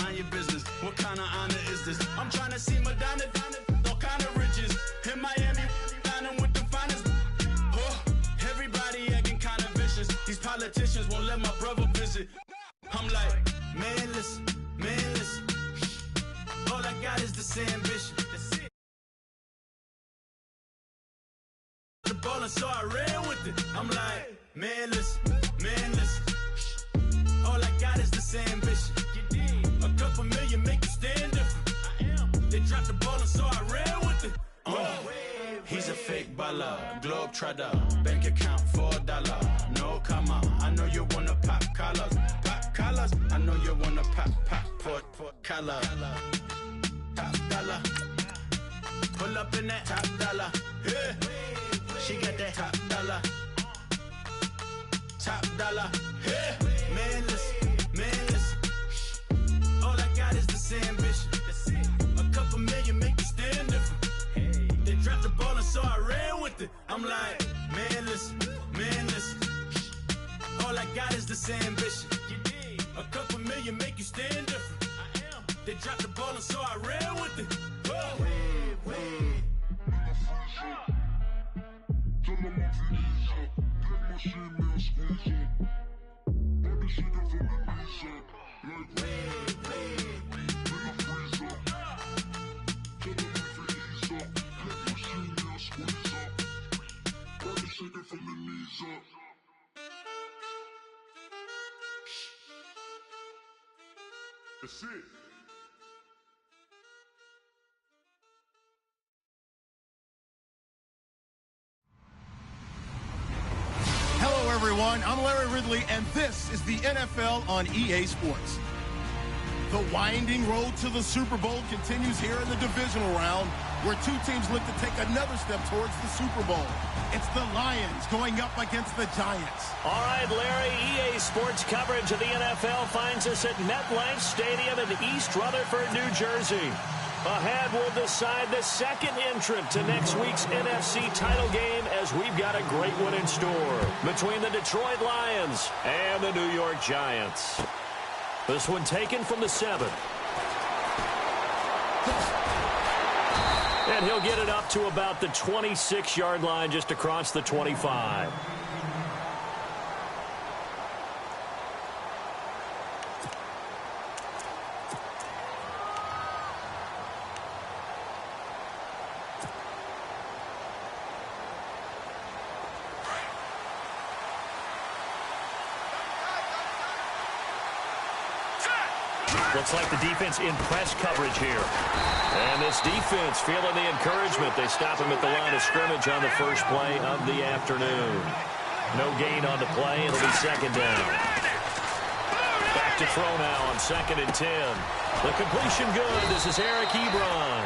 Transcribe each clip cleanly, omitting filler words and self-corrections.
mind your business. What kind of honor is this? I'm trying to see Madonna, all kind of riches. In Miami, dining with the finest. Oh, everybody acting kind of vicious. These politicians won't let my brother visit. I'm like, man, listen, man, listen. All I got is this ambition. The ball and so I ran with it. I'm like, man, listen, man, listen. All I got is this ambition. A couple million make you stand different. They dropped the ball and so I ran with it. He's a fake baller, globe trotter, bank account $4. No comma, I know you wanna pop collars. Pop collars, I know you wanna pop collar. Top dollar, pull up in that top dollar. Yeah. She got that top dollar. Top dollar. Yeah. Man, listen. All I got is this ambition. A couple million make you stand different. They dropped the ball and so I ran with it. I'm like, man, listen. All I got is this ambition. A couple million make you stand different. They dropped the ball and so I ran with it. Whoa. That's it. Hello, everyone. I'm Larry Ridley, and this is the NFL on EA Sports. The winding road to the Super Bowl continues here in the divisional round, where two teams look to take another step towards the Super Bowl. It's the Lions going up against the Giants. All right, Larry, EA Sports coverage of the NFL finds us at MetLife Stadium in East Rutherford, New Jersey. Ahead, we'll decide the second entrant to next week's NFC title game, as we've got a great one in store between the Detroit Lions and the New York Giants. This one taken from the 7. And he'll get it up to about the 26-yard line, just across the 25. Looks like the defense in press coverage here. And this defense feeling the encouragement. They stop him at the line of scrimmage on the first play of the afternoon. No gain on the play. It'll be second down. Back to throw now on 2nd and 10. The completion good. This is Eric Ebron.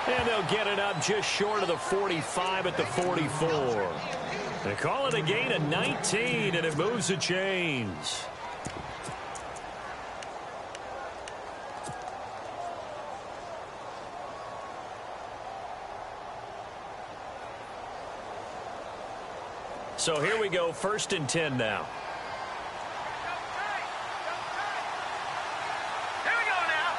And they'll get it up just short of the 45 at the 44. They call it a gain of 19, and it moves the chains. So here we go, 1st and 10 now. Here we go now.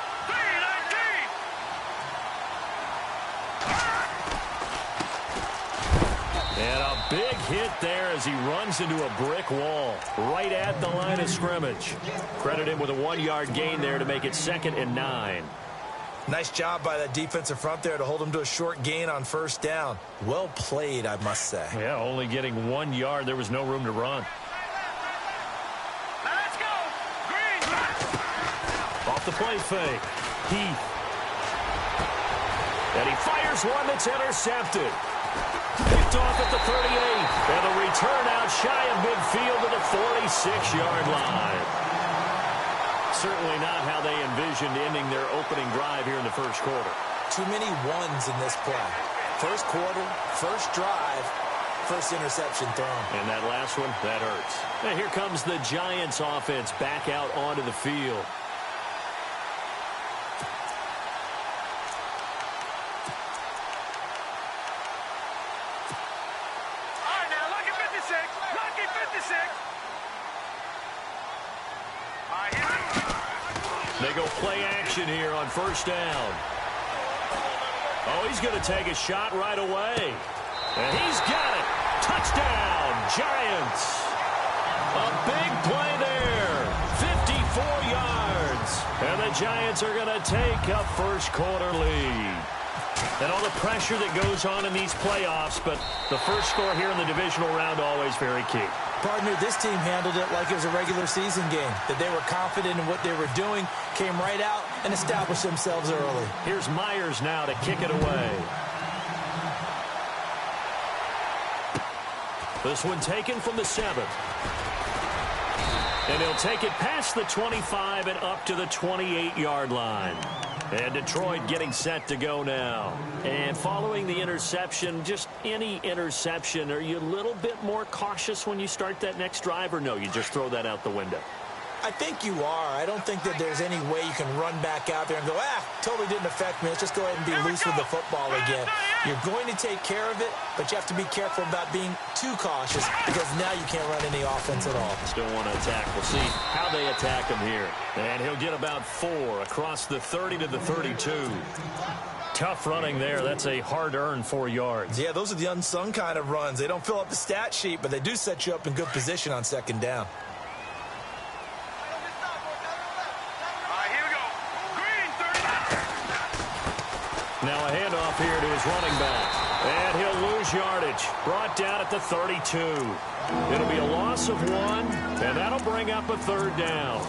3-19. And a big hit there as he runs into a brick wall right at the line of scrimmage. Credit him with a 1-yard gain there to make it 2nd and 9. Nice job by that defensive front there to hold him to a short gain on 1st down. Well played, I must say. Yeah, only getting 1 yard. There was no room to run. Now let's go. Green. Off the play fake. Heath. And he fires one that's intercepted. Picked off at the 38. And a return out shy of midfield to the 46-yard line. Certainly not how they envisioned ending their opening drive here in the first quarter. Too many ones in this play. First quarter, first drive, first interception thrown. And that last one, that hurts. And here comes the Giants offense back out onto the field. All right, now look at 56. Look at 56. All right, here we go. They go play action here on first down. Oh, he's going to take a shot right away. And he's got it. Touchdown, Giants. A big play there. 54 yards. And the Giants are going to take a first-quarter lead. And all the pressure that goes on in these playoffs, but the first score here in the divisional round always very key. Partner, this team handled it like it was a regular season game, that they were confident in what they were doing, came right out and established themselves early. Here's Myers now to kick it away. This one taken from the 7. And he'll take it past the 25 and up to the 28-yard line. And Detroit getting set to go now. And following the interception, just any interception, are you a little bit more cautious when you start that next drive, or no, you just throw that out the window? I think you are. I don't think that there's any way you can run back out there and go, totally didn't affect me. Let's just go ahead and be loose with the football again. You're going to take care of it, but you have to be careful about being too cautious because now you can't run any offense at all. Still want to attack. We'll see how they attack him here. And he'll get about 4 across the 30 to the 32. Tough running there. That's a hard-earned 4 yards. Yeah, those are the unsung kind of runs. They don't fill up the stat sheet, but they do set you up in good position on second down. Now a handoff here to his running back. And he'll lose yardage. Brought down at the 32. It'll be a loss of 1, and that'll bring up a 3rd down.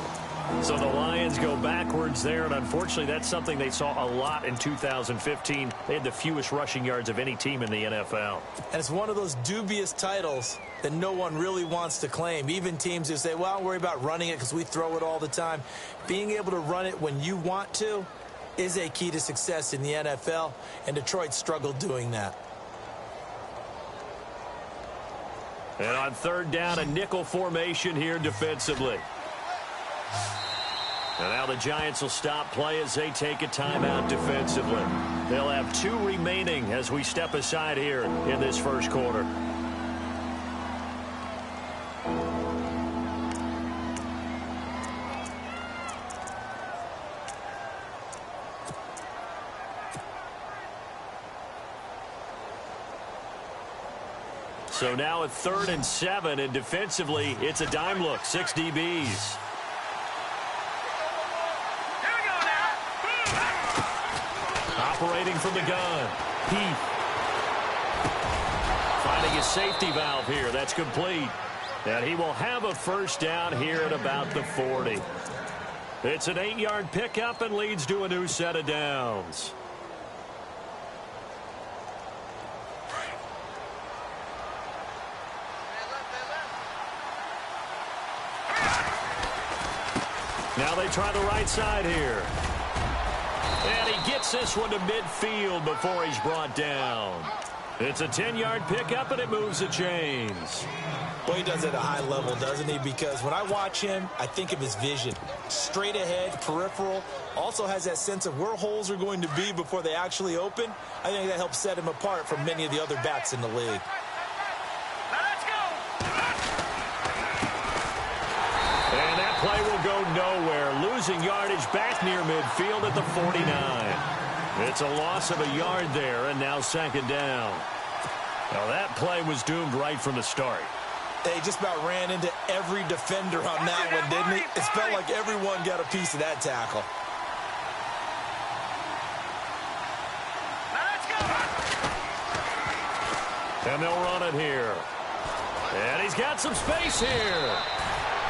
So the Lions go backwards there, and unfortunately that's something they saw a lot in 2015. They had the fewest rushing yards of any team in the NFL. And it's one of those dubious titles that no one really wants to claim. Even teams who say, well, I'll worry about running it because we throw it all the time. Being able to run it when you want to is a key to success in the NFL, and Detroit struggled doing that. And on 3rd down, a nickel formation here defensively. And now the Giants will stop play as they take a timeout defensively. They'll have 2 remaining as we step aside here in this first quarter. So now at 3rd and 7, and defensively, it's a dime look, 6 DBs. Here we go now. Operating from the gun. Heath. Finding his safety valve here. That's complete. And he will have a first down here at about the 40. It's an 8-yard pickup and leads to a new set of downs. Now they try the right side here. And he gets this one to midfield before he's brought down. It's a 10-yard pickup, and it moves the chains. Well, he does it at a high level, doesn't he? Because when I watch him, I think of his vision. Straight ahead, peripheral, also has that sense of where holes are going to be before they actually open. I think that helps set him apart from many of the other backs in the league. And that play will go nowhere. Losing yardage back near midfield at the 49. It's a loss of a yard there, and now 2nd down. Now that play was doomed right from the start. They just about ran into every defender on that one, didn't he? It felt like everyone got a piece of that tackle. And they'll run it here. And he's got some space here.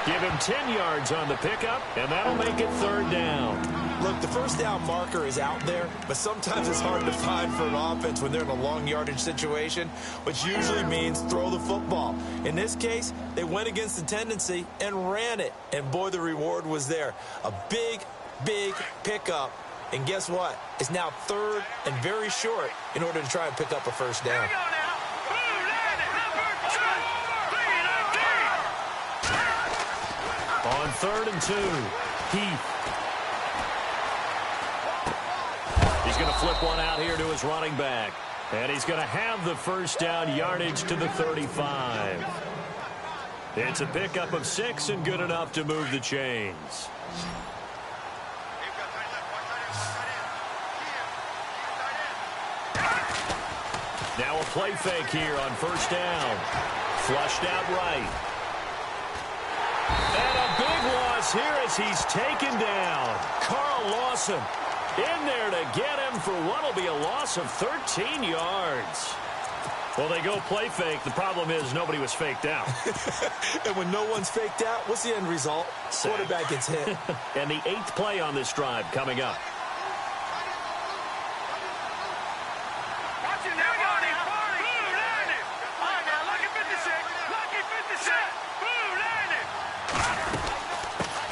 Give him 10 yards on the pickup, and that'll make it 3rd down. Look, the first down marker is out there, but sometimes it's hard to find for an offense when they're in a long yardage situation, which usually means throw the football. In this case, they went against the tendency and ran it, and boy, the reward was there. A big, big pickup, and guess what? It's now 3rd and very short in order to try and pick up a first down. On 3rd and 2, Heath. He's going to flip one out here to his running back. And he's going to have the first down, yardage to the 35. It's a pickup of 6 and good enough to move the chains. Now a play fake here on first down. Flushed out right. And a big loss here as he's taken down. Carl Lawson in there to get him for what will be a loss of 13 yards. Well, they go play fake. The problem is nobody was faked out. And when no one's faked out, what's the end result? Quarterback gets hit. And the 8th play on this drive coming up.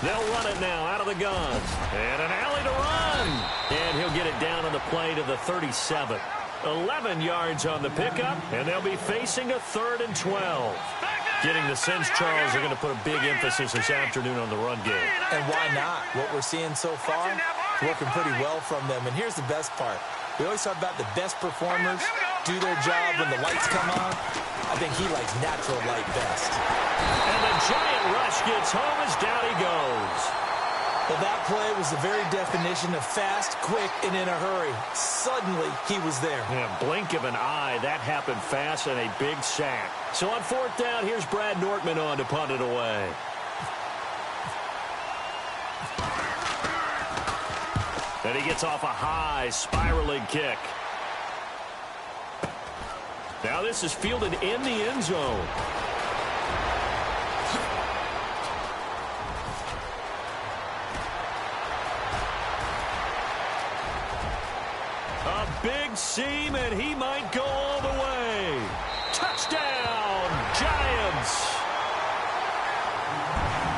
They'll run it now out of the gun. And an alley to run. And he'll get it down on the play to the 37. 11 yards on the pickup, and they'll be facing a 3rd and 12. Getting the sense Charles are going to put a big emphasis this afternoon on the run game. And why not? What we're seeing so far, working pretty well from them. And here's the best part. We always talk about the best performers do their job when the lights come on. I think he likes natural light best. And the giant rush gets home as down he goes. Well, that play was the very definition of fast, quick, and in a hurry. Suddenly, he was there. Yeah, blink of an eye. That happened fast and a big sack. So on 4th down, here's Brad Nortman on to punt it away. And he gets off a high, spiraling kick. Now this is fielded in the end zone. A big seam, and he might go all the way. Touchdown, Giants!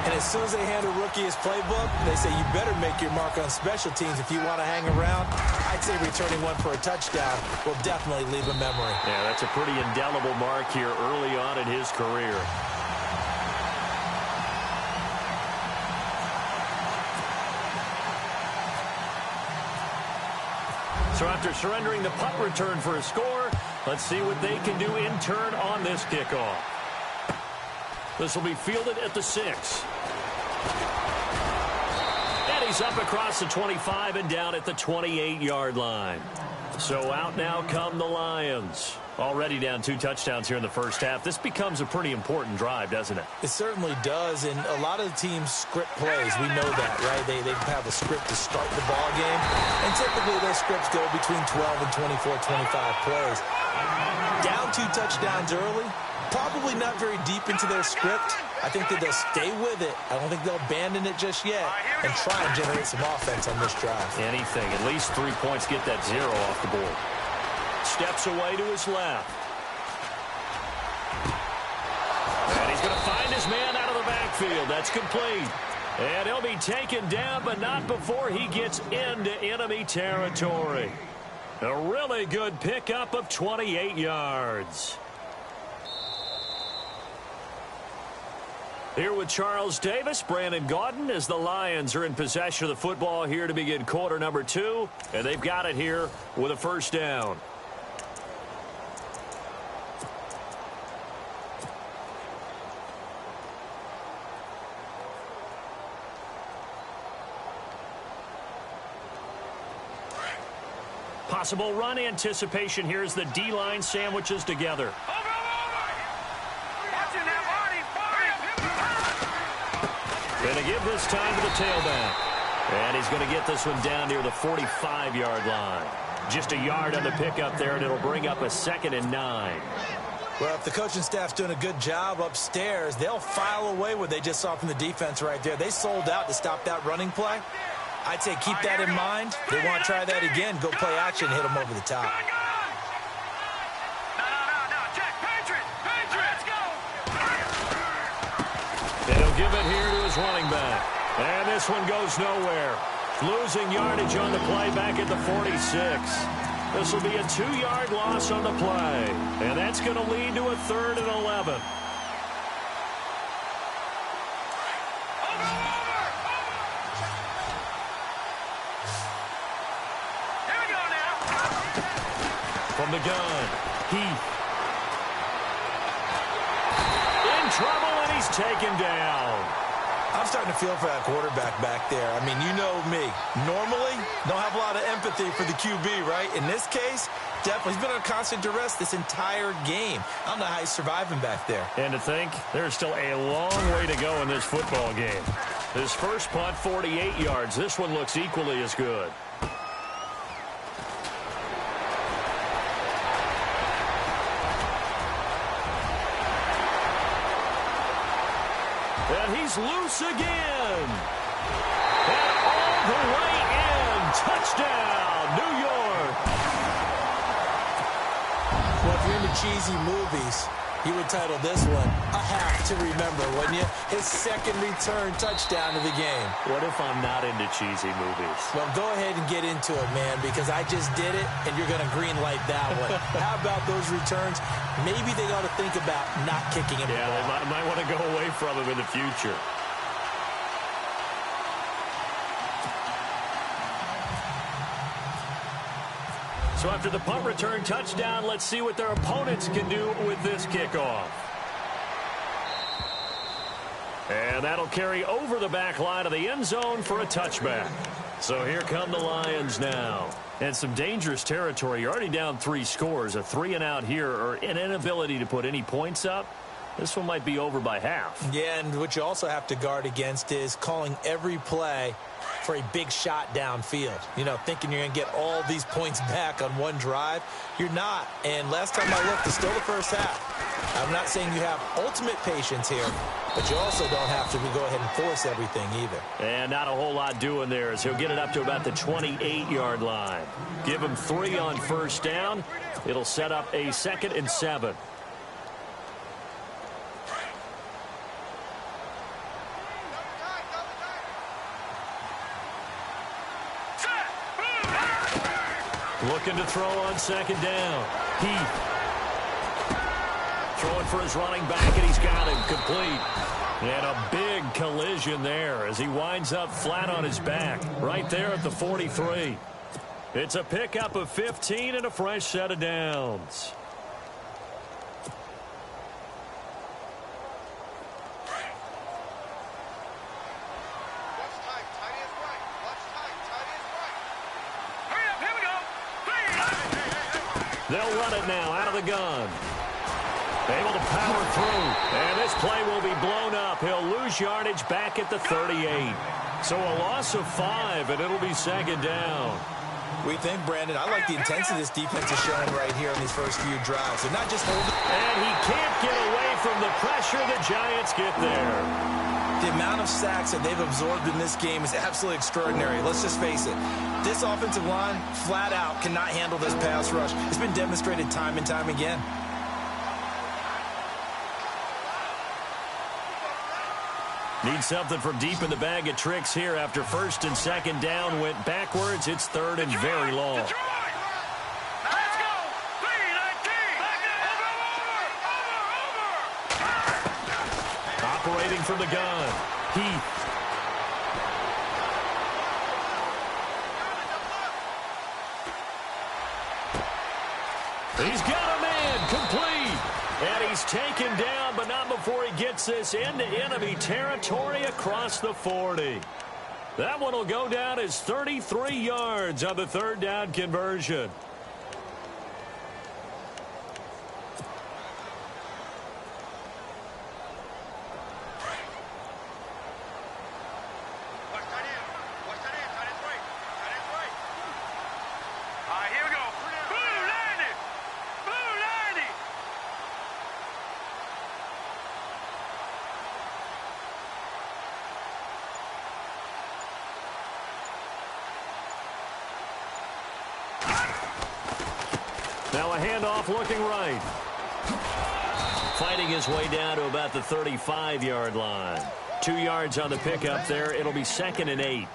And as soon as they hand a rookie his playbook, they say you better make your mark on special teams if you want to hang around. I'd say returning one for a touchdown will definitely leave a memory. Yeah, that's a pretty indelible mark here early on in his career. So after surrendering the punt return for a score, let's see what they can do in turn on this kickoff. This will be fielded at the 6. And he's up across the 25 and down at the 28-yard line. So out now come the Lions. Already down 2 touchdowns here in the first half. This becomes a pretty important drive, doesn't it? It certainly does, and a lot of the teams script plays. We know that, right? They have a script to start the ball game, and typically those scripts go between 12 and 24, 25 plays. Down 2 touchdowns early, probably not very deep into their script. I think that they'll stay with it. I don't think they'll abandon it just yet and try and generate some offense on this drive. Anything. At least 3 points, get that 0 off the board. Steps away to his left. And he's going to find his man out of the backfield. That's complete. And he'll be taken down, but not before he gets into enemy territory. A really good pickup of 28 yards. Here with Charles Davis, Brandon Gaudin, as the Lions are in possession of the football here to begin quarter number 2. And they've got it here with a first down. Possible run anticipation here as the D-line sandwiches together. Going to give this time to the tailback. And he's going to get this one down near the 45-yard line. Just a yard on the pickup there, and it'll bring up a 2nd and 9. Well, if the coaching staff's doing a good job upstairs, they'll file away what they just saw from the defense right there. They sold out to stop that running play. I'd say keep that in mind. They want to try that again. Go play action, hit them over the top. And he'll give it here to his running back. And this one goes nowhere. Losing yardage on the play back at the 46. This will be a 2-yard loss on the play. And that's going to lead to a 3rd and 11. From the gun, Heath. In trouble, and he's taken down. I'm starting to feel for that quarterback back there. I mean, you know me. Normally, don't have a lot of empathy for the QB, right? In this case, definitely. He's been under constant duress this entire game. I don't know how he's surviving back there. And to think, there's still a long way to go in this football game. His first punt, 48 yards. This one looks equally as good. And he's loose again. And all the way in. Touchdown, New York. Well, if you're into cheesy movies, you would title this one A Have to Remember, wouldn't you? His second return touchdown of the game. What if I'm not into cheesy movies? Well, go ahead and get into it, man, because I just did it, and you're going to green light that one. How about those returns? Maybe they ought to think about not kicking him. Yeah, they might want to go away from him in the future. So after the punt return touchdown, let's see what their opponents can do with this kickoff. And that'll carry over the back line of the end zone for a touchback. So here come the Lions now. And some dangerous territory. You're already down 3 scores. A 3-and-out here, or an inability to put any points up. This one might be over by half. Yeah, and what you also have to guard against is calling every play for a big shot downfield. You know, thinking you're going to get all these points back on one drive. You're not. And last time I looked, it's still the first half. I'm not saying you have ultimate patience here, but you also don't have to go ahead and force everything either. And not a whole lot doing there as he'll get it up to about the 28-yard line. Give him 3 on first down. It'll set up a 2nd and 7. Looking to throw on 2nd down. Heath. Throwing for his running back, and he's got him complete. And a big collision there as he winds up flat on his back right there at the 43. It's a pickup of 15 and a fresh set of downs. They'll run it now out of the gun. Able to power through. And this play will be blown up. He'll lose yardage back at the 38. So a loss of 5, and it'll be 2nd down. We think, Brandon, I like the intensity this defense is showing right here in these first few drives. They're not just holding. And he can't get away from the pressure. The Giants get there. The amount of sacks that they've absorbed in this game is absolutely extraordinary. Let's just face it. This offensive line, flat out, cannot handle this pass rush. It's been demonstrated time and time again. Need something from deep in the bag of tricks here after 1st and 2nd down went backwards. It's 3rd and very long. Let's go! 3-19! Operating from the gun. Heath. He's got a man complete. And he's taken down, but not before he gets this into enemy territory across the 40. That one will go down as 33 yards on the 3rd down conversion. Here we go. Blue 90! Blue 90! Now a handoff looking right. Fighting his way down to about the 35-yard line. 2 yards on the pickup there. It'll be 2nd and 8.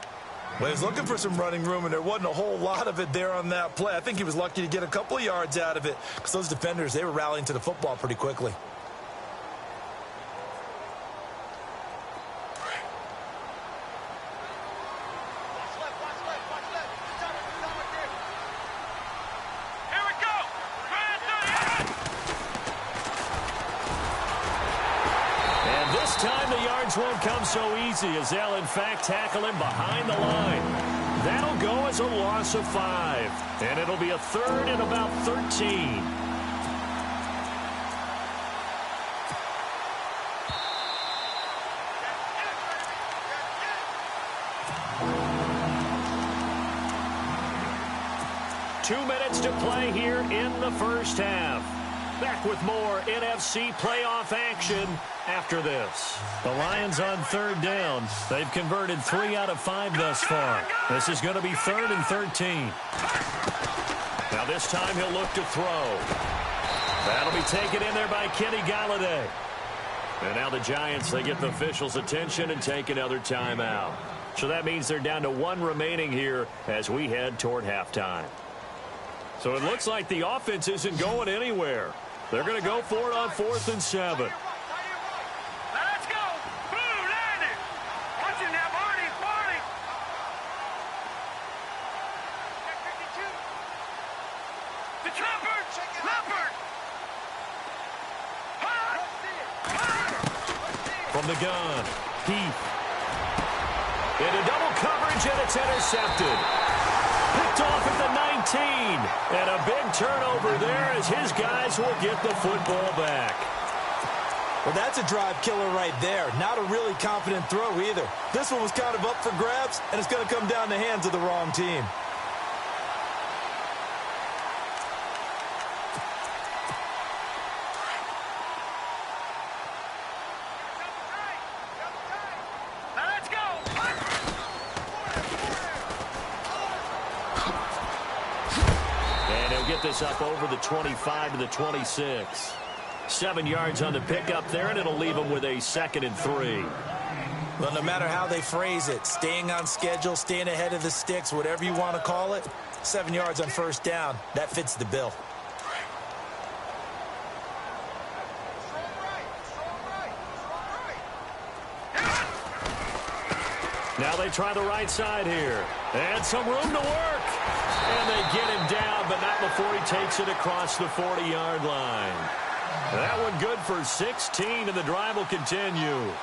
Well, he's looking for some running room, and there wasn't a whole lot of it there on that play. I think he was lucky to get a couple of yards out of it because those defenders, they were rallying to the football pretty quickly. Here we go! And this time the yards won't come so easy as they'll, in fact, tackle him behind the line. That'll go as a loss of 5, and it'll be a 3rd and about 13. Two minutes to play here in the first half. Back with more NFC playoff action after this. The Lions on 3rd down. They've converted 3 out of 5 thus far. This is going to be 3rd and 13. Now this time he'll look to throw. That'll be taken in there by Kenny Galladay. And now the Giants, they get the officials' attention and take another timeout. So that means they're down to 1 remaining here as we head toward halftime. So it looks like the offense isn't going anywhere. They're going to go for it on 4th and 7. Let's go. Boom, landed. Watch it now, Barney. Barney. The Leopard. Leopard. From the gun, Heath. Into double coverage, and it's intercepted. Picked off at the 19. And a big turnover there as his guys will get the football back. Well, that's a drive killer right there. Not a really confident throw either. This one was kind of up for grabs, and it's going to come down the hands of the wrong team. Get this up over the 25 to the 26. 7 yards on the pickup there, and it'll leave them with a 2nd and 3. Well, no matter how they phrase it, staying on schedule, staying ahead of the sticks, whatever you want to call it, 7 yards on 1st down, that fits the bill. Now they try the right side here. And some room to work. And they get him down, but not before he takes it across the 40-yard line. That one good for 16, and the drive will continue.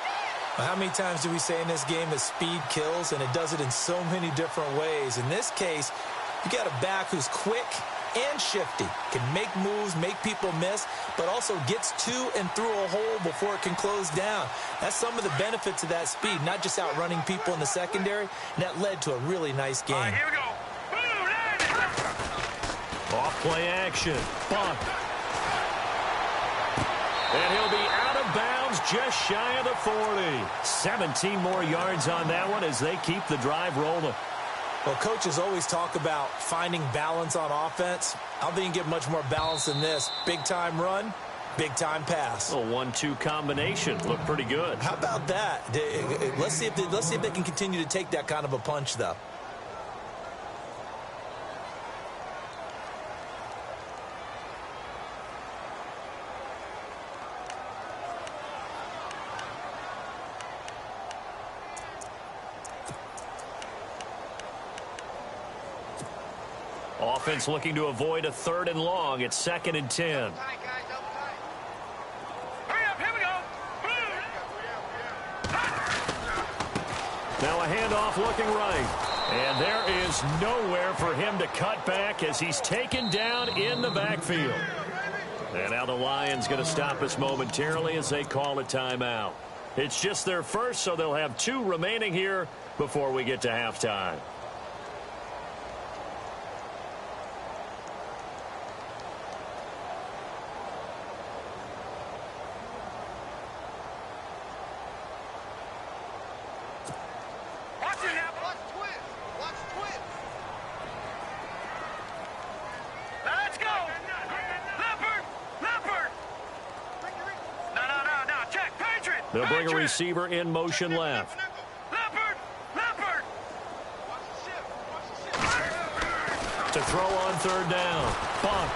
How many times do we say in this game that speed kills, and it does it in so many different ways? In this case, you got a back who's quick and shifty, can make moves, make people miss, but also gets to and through a hole before it can close down. That's some of the benefits of that speed, not just outrunning people in the secondary, and that led to a really nice game. All right, here we go. Off play action. Buck. And he'll be out of bounds just shy of the 40. 17 more yards on that one as they keep the drive rolling. Well, coaches always talk about finding balance on offense. I don't think you can get much more balance than this. Big-time run, big-time pass. A 1-2 combination. Looked pretty good. How about that? Let's see if they can continue to take that kind of a punch, though. Offense looking to avoid a 3rd and long. It's 2nd and 10. Hurry up, here we go. Now a handoff looking right. And there is nowhere for him to cut back as he's taken down in the backfield. And now the Lions going to stop us momentarily as they call a timeout. It's just their first, so they'll have 2 remaining here before we get to halftime. They'll bring a receiver in motion left. Leopard! Leopard! To throw on 3rd down. Buck.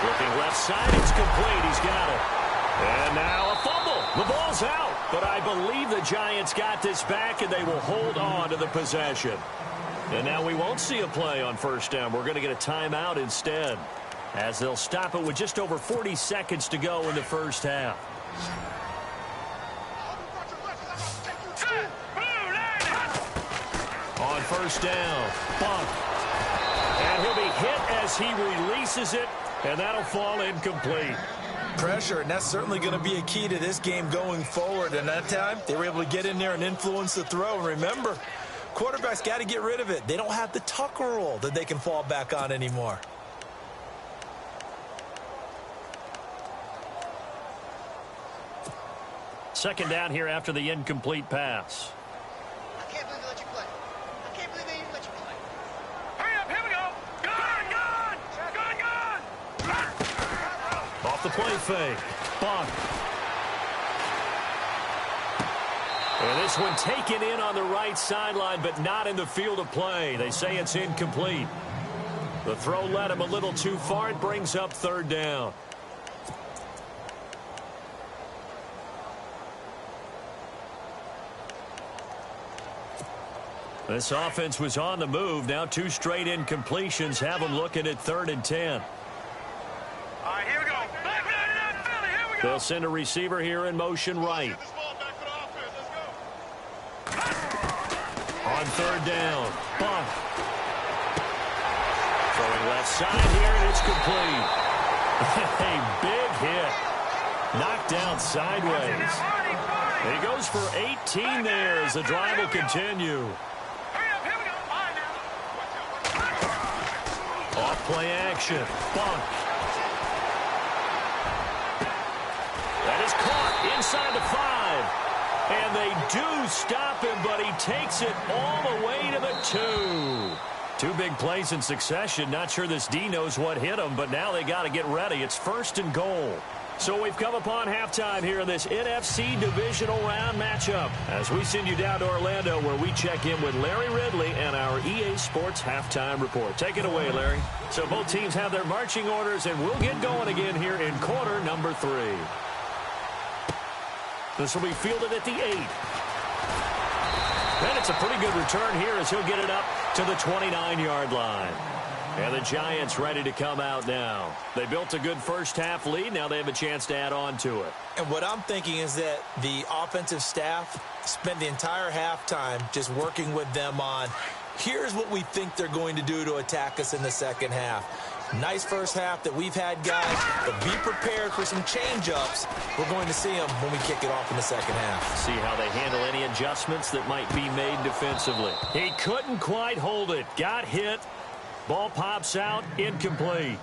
Looking left side. It's complete. He's got it. And now a fumble. The ball's out. But I believe the Giants got this back, and they will hold on to the possession. And now we won't see a play on 1st down. We're going to get a timeout instead, as they'll stop it with just over 40 seconds to go in the first half. first down. Bunk. And he'll be hit as he releases it, and that'll fall incomplete. Pressure, and that's certainly going to be a key to this game going forward. And that time, they were able to get in there and influence the throw. And remember, quarterbacks got to get rid of it. They don't have the tuck rule that they can fall back on anymore. Second down here after the incomplete pass. I can't believe they let you play. I can't believe they even let you play. Hurry up, here we go. Gun. Off the play fake. Bunk. And this one taken in on the right sideline, but not in the field of play. They say it's incomplete. The throw led him a little too far. It brings up third down. This offense was on the move. Now 2 straight incompletions have them looking at 3rd and 10. All right, here we go. Back it up, Philly. Here we go. They'll send a receiver here in motion right. On 3rd down. Bunk. Throwing left side here, and it's complete. A big hit. Knocked down sideways. And he goes for 18 there as the drive will continue. Off play action. Bunk. That is caught inside the 5. And they do stop him, but he takes it all the way to the 2. 2 big plays in succession. Not sure this D knows what hit him, but now they got to get ready. It's 1st and goal. So we've come upon halftime here in this NFC Divisional Round matchup as we send you down to Orlando where we check in with Larry Ridley and our EA Sports Halftime Report. Take it away, Larry. So both teams have their marching orders, and we'll get going again here in quarter number 3. This will be fielded at the 8. And it's a pretty good return here as he'll get it up to the 29-yard line. And the Giants ready to come out now. They built a good first half lead. Now they have a chance to add on to it. And what I'm thinking is that the offensive staff spent the entire halftime just working with them on, here's what we think they're going to do to attack us in the second half. Nice first half that we've had, guys, but be prepared for some change-ups. We're going to see them when we kick it off in the second half. See how they handle any adjustments that might be made defensively. He couldn't quite hold it. Got hit. Ball pops out. Incomplete.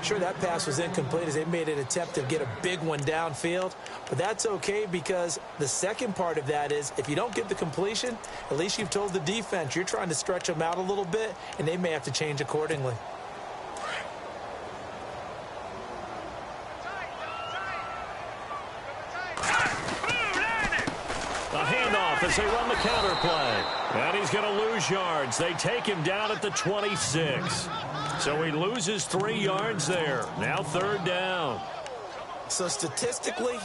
Sure, that pass was incomplete as they made an attempt to get a big one downfield, but that's okay because the second part of that is if you don't get the completion, at least you've told the defense you're trying to stretch them out a little bit, and they may have to change accordingly. A handoff as they run the counter play. And he's going to lose yards. They take him down at the 26. So he loses 3 yards there. Now 3rd down. So statistically,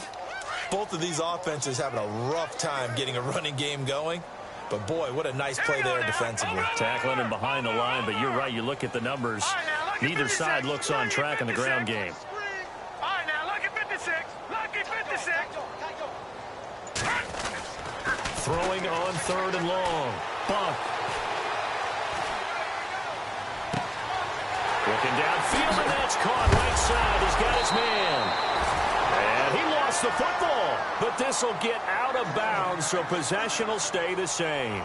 both of these offenses having a rough time getting a running game going. But, boy, what a nice play there defensively. Tackling him behind the line, but you're right. You look at the numbers. Neither side looks on track in the ground game. All right, now look at 56. Look at 56. Throwing on 3rd and long. Bunk. Looking downfield, and that's caught right side. He's got his man. And he lost the football. But this will get out of bounds, so possession will stay the same.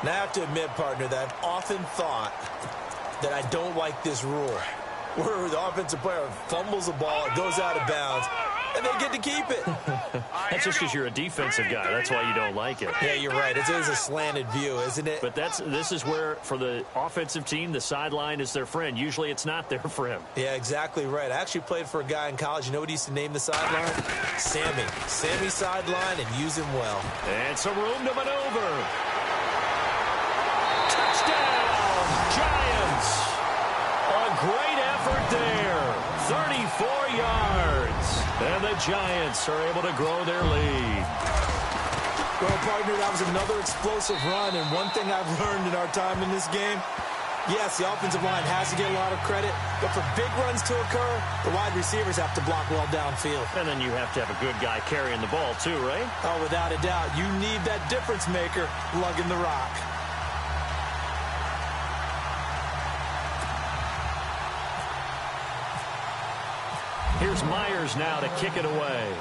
Now, I have to admit, partner, that I've often thought that I don't like this rule, where the offensive player fumbles the ball, it goes out of bounds, and they get to keep it. That's just because you're a defensive guy. That's why you don't like it. Yeah, you're right. It is a slanted view, isn't it? But this is where, for the offensive team, the sideline is their friend. Usually it's not their friend. Yeah, exactly right. I actually played for a guy in college. You know what he used to name the sideline? Sammy. Sammy sideline, and use him well. And some room to maneuver. Touchdown, Giants. A great effort there. 34 yards. And the Giants are able to grow their lead. Well, partner, that was another explosive run, and one thing I've learned in our time in this game, yes, the offensive line has to get a lot of credit, but for big runs to occur, the wide receivers have to block well downfield. And then you have to have a good guy carrying the ball too, right? Oh, without a doubt. You need that difference maker lugging the rock. Here's Myers now to kick it away.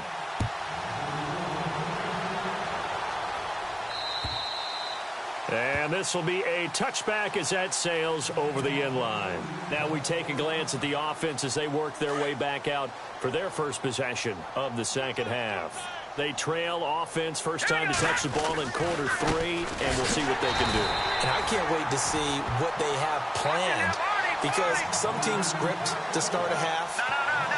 And this will be a touchback as that sails over the end line. Now we take a glance at the offense as they work their way back out for their first possession of the second half. They trail offense, first time to touch the ball in quarter 3, and we'll see what they can do. And I can't wait to see what they have planned, because some teams script to start a half.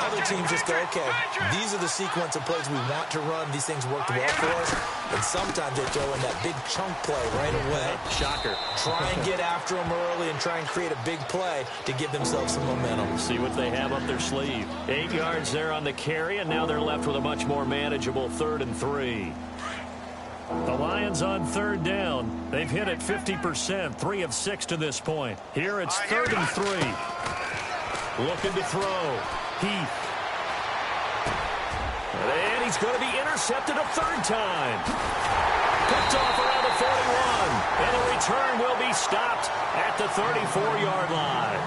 Other teams just go, okay, these are the sequence of plays we want to run. These things worked well for us. And sometimes they throw in that big chunk play right away. Shocker. Try and get after them early and try and create a big play to give themselves some momentum. See what they have up their sleeve. 8 yards there on the carry, and now they're left with a much more manageable 3rd and 3. The Lions on 3rd down. They've hit it 50%, 3 of 6 to this point. Here it's 3rd and 3. Looking to throw. Heath. And he's going to be intercepted a 3rd time. Picked off around the 41. And the return will be stopped at the 34-yard line.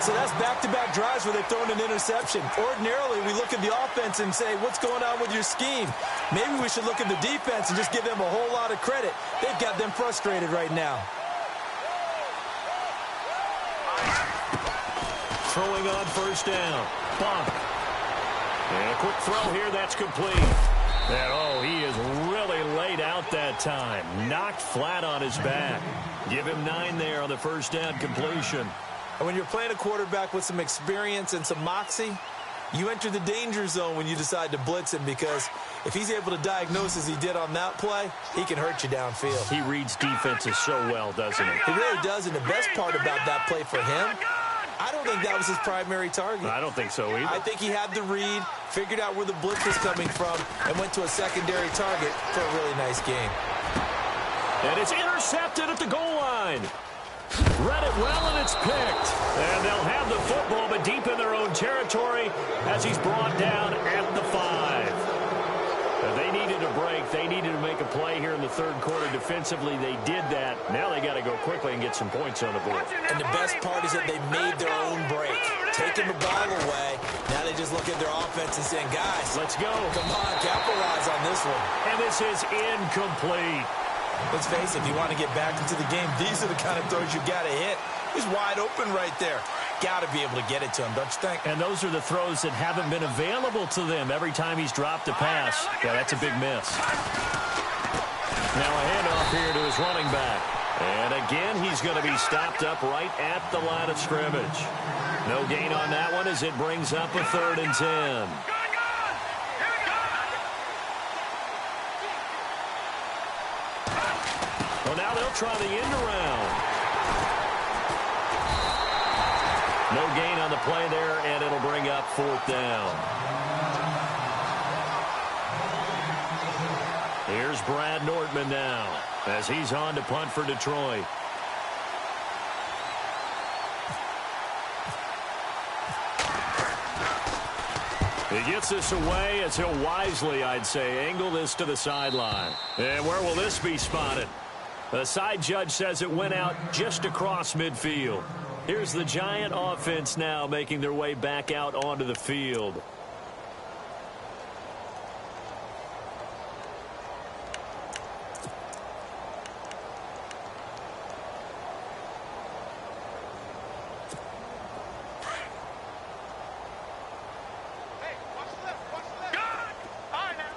So that's back-to-back drives where they've thrown an interception. Ordinarily, we look at the offense and say, what's going on with your scheme? Maybe we should look at the defense and just give them a whole lot of credit. They've got them frustrated right now. Throwing on 1st down. Bump. And a quick throw here, that's complete. And, oh, he is really laid out that time. Knocked flat on his back. Give him 9 there on the 1st down completion. And when you're playing a quarterback with some experience and some moxie, you enter the danger zone when you decide to blitz him, because if he's able to diagnose as he did on that play, he can hurt you downfield. He reads defenses so well, doesn't he? He really does, and the best part about that play for him, I don't think that was his primary target. I don't think so either. I think he had the read, figured out where the blitz was coming from, and went to a secondary target for a really nice game. And it's intercepted at the goal line. Read it well, and it's picked. And they'll have the football, but deep in their own territory as he's brought down at the 5. They needed a break. They needed to make a play here in the 3rd quarter defensively. They did that. Now they got to go quickly and get some points on the board. And the best part is that they made their own break. Taking the ball away. Now they just look at their offense and saying, guys, let's go. Come on, capitalize on this one. And this is incomplete. Let's face it, if you want to get back into the game, these are the kind of throws you got to hit. He's wide open right there. Got to be able to get it to him, don't you think? And those are the throws that haven't been available to them every time he's dropped a pass. Yeah, that's a big miss. Now a handoff here to his running back. And again, he's going to be stopped up right at the line of scrimmage. No gain on that one as it brings up a 3rd and 10. Well, now they'll try the end around. No gain on the play there, and it'll bring up 4th down. Here's Brad Nortman now as he's on to punt for Detroit. He gets this away as he'll wisely, I'd say, angle this to the sideline. And where will this be spotted? The side judge says it went out just across midfield. Here's the Giant offense now making their way back out onto the field.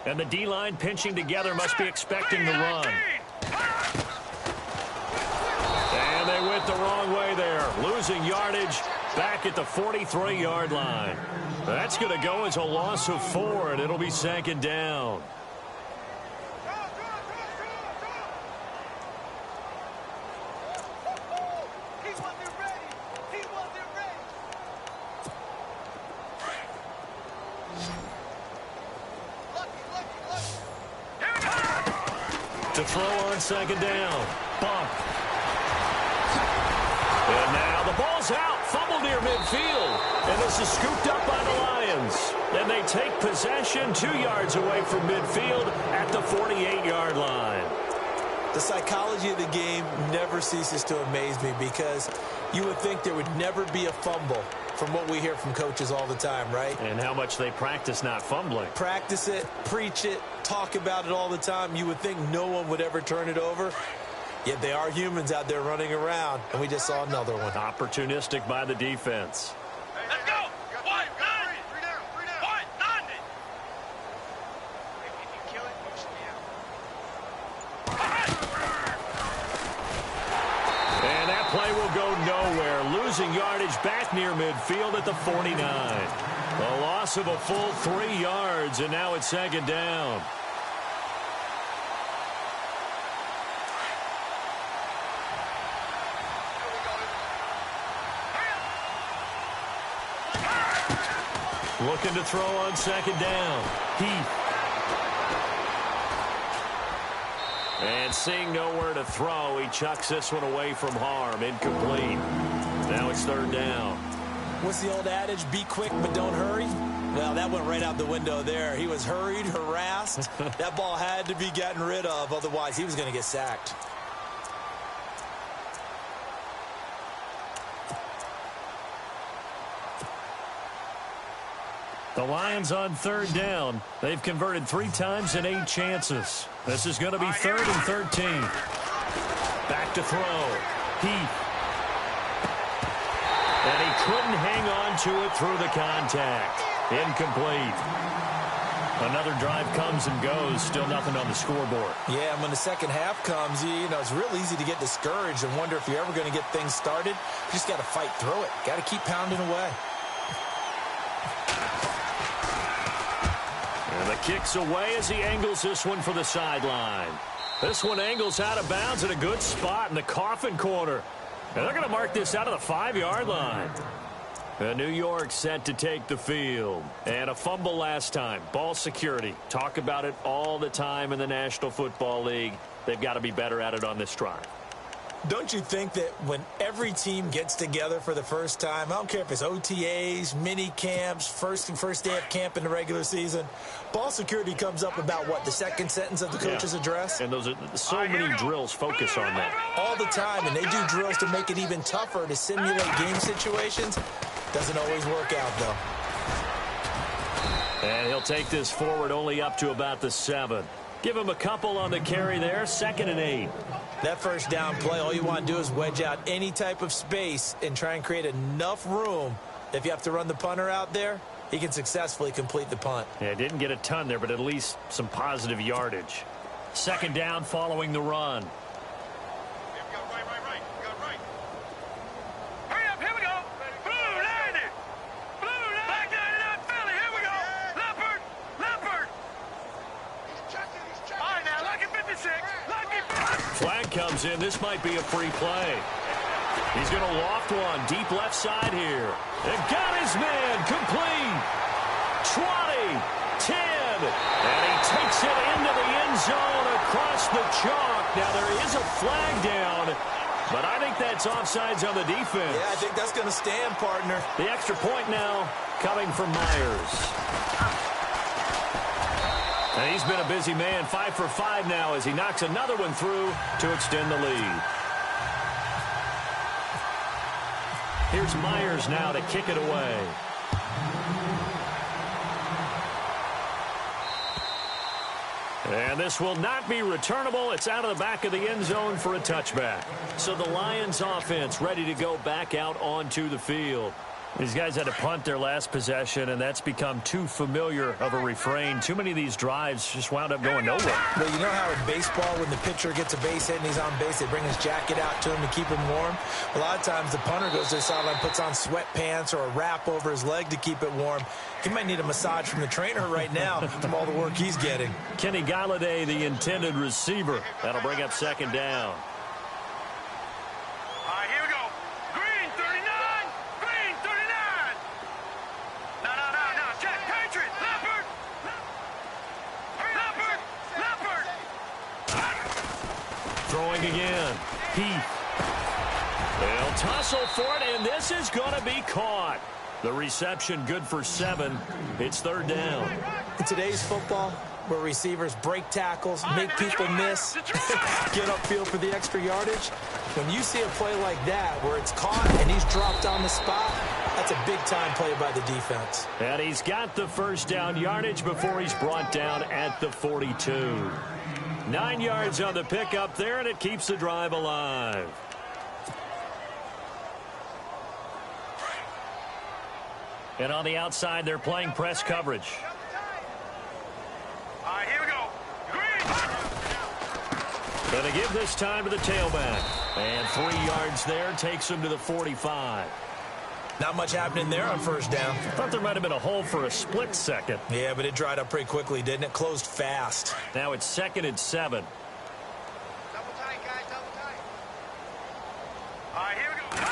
And the D-line pinching together must be expecting the run. And they went the wrong way there, losing yardage back at the 43-yard line. That's going to go as a loss of 4, and it'll be 2nd down. To throw on 2nd down. Bump. And now the ball's out. Fumble near midfield. And this is scooped up by the Lions. And they take possession 2 yards away from midfield at the 48-yard line. The psychology of the game never ceases to amaze me, because you would think there would never be a fumble from what we hear from coaches all the time, right? And how much they practice not fumbling. Practice it, preach it, talk about it all the time. You would think no one would ever turn it over. Yet they are humans out there running around, and we just saw another one. Opportunistic by the defense. Let's go. One, nine. One, nine. If you kill it, motion me out. And that play will go nowhere. Losing yardage back near midfield at the 49. A loss of a full 3 yards, and now it's second down. Looking to throw on second down. Heath. And seeing nowhere to throw, he chucks this one away from harm. Incomplete. Now it's third down. What's the old adage? Be quick, but don't hurry? Well, that went right out the window there. He was hurried, harassed. That ball had to be gotten rid of. Otherwise, he was going to get sacked. The Lions on third down. They've converted 3 times in 8 chances. This is going to be 3rd and 13. Back to throw. Heath. And he couldn't hang on to it through the contact. Incomplete. Another drive comes and goes. Still nothing on the scoreboard. Yeah, and when the second half comes, you know, it's real easy to get discouraged and wonder if you're ever going to get things started. You just got to fight through it. Got to keep pounding away. And the kick's away as he angles this one for the sideline. This one angles out of bounds at a good spot in the coffin corner. And they're going to mark this out of the 5-yard line. And New York set to take the field. And a fumble last time. Ball security. Talk about it all the time in the National Football League. They've got to be better at it on this drive. Don't you think that when every team gets together for the first time, I don't care if it's OTAs, mini camps, first day of camp in the regular season, ball security comes up about, what, the second sentence of the coach's address? And those are so many drills focus on that. All the time, and they do drills to make it even tougher to simulate game situations. Doesn't always work out, though. And he'll take this forward only up to about the 7. Give him a couple on the carry there, 2nd and 8. That first down play, all you want to do is wedge out any type of space and try and create enough room. If you have to run the punter out there, he can successfully complete the punt. Yeah, didn't get a ton there, but at least some positive yardage. 2nd down following the run. Hurry up, here we go. Blue landed. Blue landed. Back 99 Philly, here we go. Leopard. All right, now, lucky 56. Lucky 56. Flag comes in. This might be a free play. He's going to loft one deep left side here. And got his man complete. 20, 10, and he takes it into the end zone across the chalk. Now there is a flag down, but I think that's offsides on the defense. Yeah, I think that's going to stand, partner. The extra point now coming from Myers. And he's been a busy man, 5 for 5 now as he knocks another one through to extend the lead. Here's Myers now to kick it away. And this will not be returnable. It's out of the back of the end zone for a touchback. So the Lions offense ready to go back out onto the field. These guys had to punt their last possession, and that's become too familiar of a refrain. Too many of these drives just wound up going nowhere. Well, you know how in baseball, when the pitcher gets a base hit and he's on base, they bring his jacket out to him to keep him warm? A lot of times the punter goes to the sideline, puts on sweatpants or a wrap over his leg to keep it warm. He might need a massage from the trainer right now from all the work he's getting. Kenny Galladay, the intended receiver. That'll bring up 2nd down. All right, here we go. Green 39. Green 39. No. Check. Patriot. Leopard. Throwing again. Heath. They'll tussle for it, and this is going to be caught. The reception good for 7. It's 3rd down. In today's football, where receivers break tackles, make people miss, get upfield for the extra yardage, when you see a play like that where it's caught and he's dropped on the spot, That's a big-time play by the defense. And he's got the first down yardage before he's brought down at the 42. 9 yards on the pickup there, and it keeps the drive alive. And on the outside, they're playing press coverage. All right, here we go. Green. Going to give this time to the tailback. And 3 yards there takes him to the 45. Not much happening there on first down. Thought there might have been a hole for a split second. Yeah, but it dried up pretty quickly, didn't it? Closed fast. Now it's 2nd and 7. Double tight, guys, double tight. All right, here we go.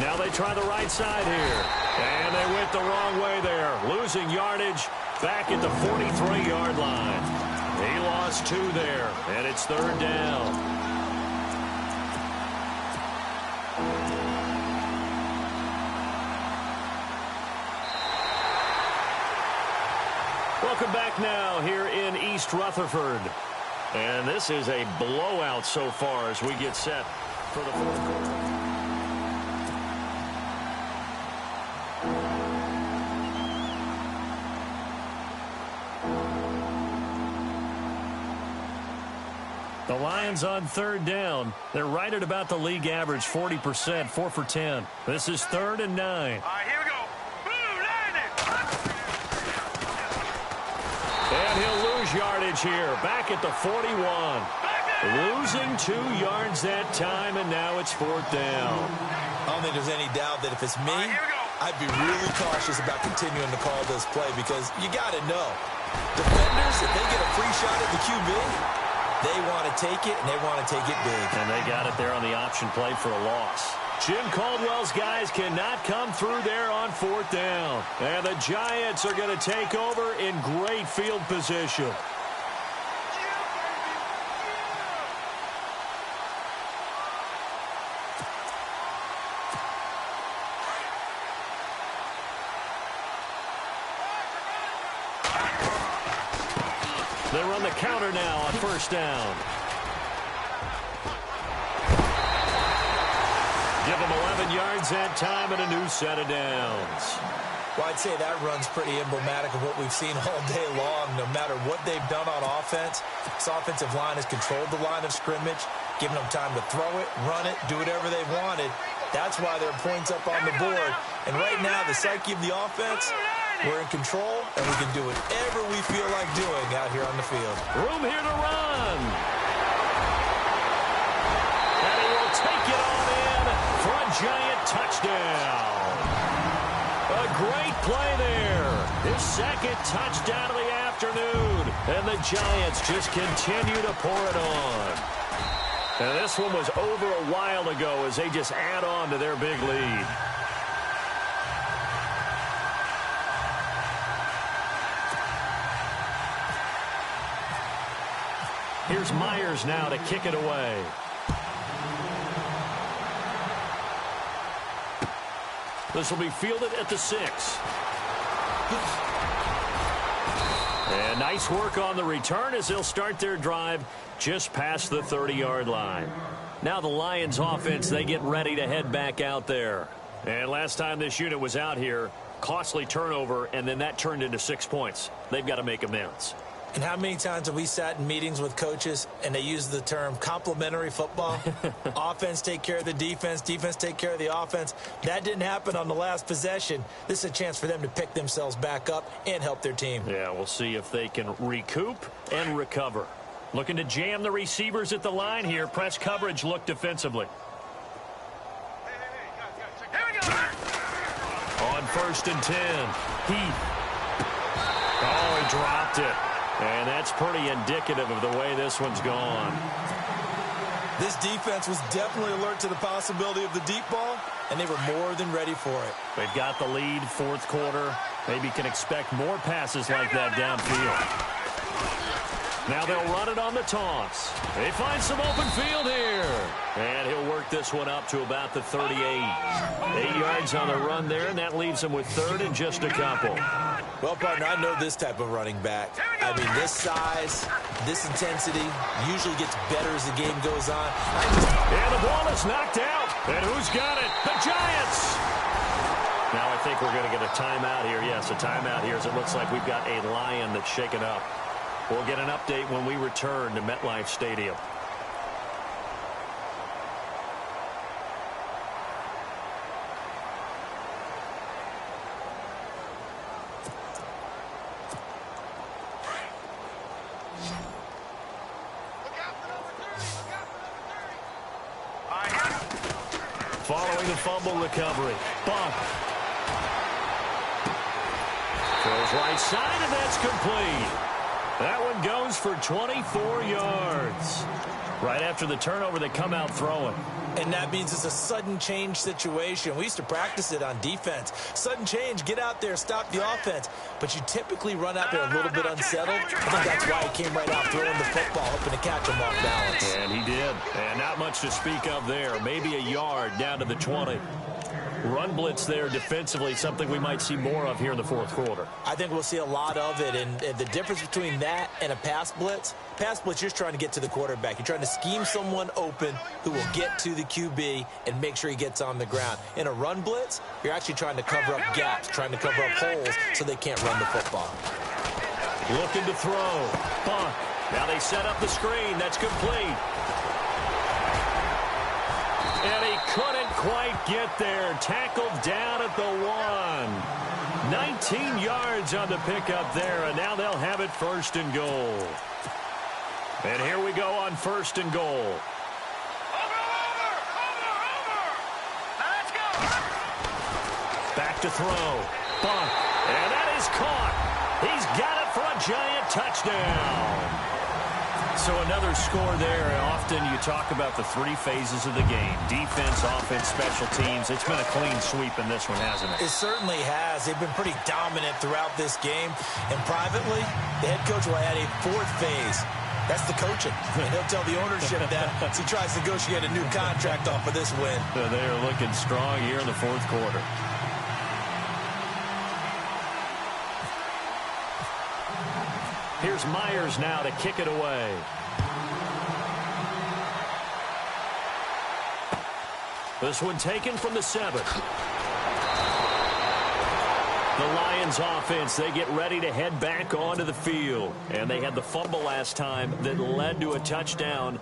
Now they try the right side here. And they went the wrong way there. Losing yardage back at the 43-yard line. He lost 2 there, and it's 3rd down. Welcome back now here in East Rutherford. And this is a blowout so far as we get set for the 4th quarter. The Lions on 3rd down. They're right at about the league average, 40%, 4 for 10. This is 3rd and 9. All right, here we go. Blue landing. And he'll lose yardage here, back at the 41. Losing 2 yards that time, and now it's 4th down. I don't think there's any doubt that if it's me, I'd be really cautious about continuing to call this play because you got to know. Defenders, if they get a free shot at the QB, they want to take it, and they want to take it big. And they got it there on the option play for a loss. Jim Caldwell's guys cannot come through there on 4th down. And the Giants are going to take over in great field position. They run the counter now on 1st down. Give them 11 yards that time and a new set of downs. Well, I'd say that run's pretty emblematic of what we've seen all day long. No matter what they've done on offense, this offensive line has controlled the line of scrimmage, giving them time to throw it, run it, do whatever they wanted. That's why there are points up on the board. And right now, the psyche of the offense, we're in control, and we can do whatever we feel like doing out here on the field. Room here to run. And he will take it on in for a Giant touchdown. A great play there. His 2nd touchdown of the afternoon. And the Giants just continue to pour it on. And this one was over a while ago as they just add on to their big lead. Here's Myers now to kick it away. This will be fielded at the 6. And nice work on the return as they'll start their drive just past the 30-yard line. Now the Lions offense, they get ready to head back out there. And last time this unit was out here, costly turnover, and then that turned into 6 points. They've got to make amends. And how many times have we sat in meetings with coaches and they use the term complementary football? Offense take care of the defense, defense take care of the offense. That didn't happen on the last possession. This is a chance for them to pick themselves back up and help their team. Yeah, we'll see if they can recoup and recover. Looking to jam the receivers at the line here. Press coverage look defensively. Here we go. On 1st and 10, Heath. Oh, he dropped it. And that's pretty indicative of the way this one's gone. This defense was definitely alert to the possibility of the deep ball, and they were more than ready for it. They've got the lead, 4th quarter. Maybe can expect more passes like that downfield. Now they'll run it on the toss. They find some open field here. And he'll work this one up to about the 38. 8 yards on the run there, and that leaves him with 3rd and just a couple. Well, partner, I know this type of running back. I mean, this size, this intensity usually gets better as the game goes on. And the ball is knocked out. And who's got it? The Giants. if we're going to get a timeout here. Yes, a timeout here as it looks like we've got a Lion that's shaken up. We'll get an update when we return to MetLife Stadium. Following the fumble recovery. Bump. Throws right side, and that's complete. That one goes for 24 yards. Right after the turnover, they come out throwing. And that means it's a sudden change situation. We used to practice it on defense. Sudden change, get out there, stop the offense. But you typically run out there a little bit unsettled. I think that's why he came right out throwing the football, hoping to catch him off balance. And he did. And not much to speak of there. Maybe a yard down to the 20. Run blitz there defensively, something we might see more of here in the fourth quarter. I think we'll see a lot of it, and the difference between that and a pass blitz, you're just trying to get to the quarterback. You're trying to scheme someone open who will get to the QB and make sure he gets on the ground. In a run blitz, you're actually trying to cover up gaps, trying to cover up holes so they can't run the football. Looking to throw. Bunt. Now they set up the screen. That's complete. And he couldn't quite get there. Tackled down at the 1. 19 yards on the pickup there, and now they'll have it first and goal. And here we go on first and goal. Over. Now let's go. Back to throw. Bunt. And that is caught. He's got it for a giant touchdown. So another score there. Often you talk about the three phases of the game. Defense, offense, special teams. It's been a clean sweep in this one, hasn't it? It certainly has. They've been pretty dominant throughout this game. And privately, the head coach will add a fourth phase. That's the coaching. And he'll tell the ownership that as he tries to negotiate a new contract off of this win. So they are looking strong here in the fourth quarter. Here's Myers now to kick it away. This one taken from the 7. The Lions offense, they get ready to head back onto the field. And they had the fumble last time that led to a touchdown.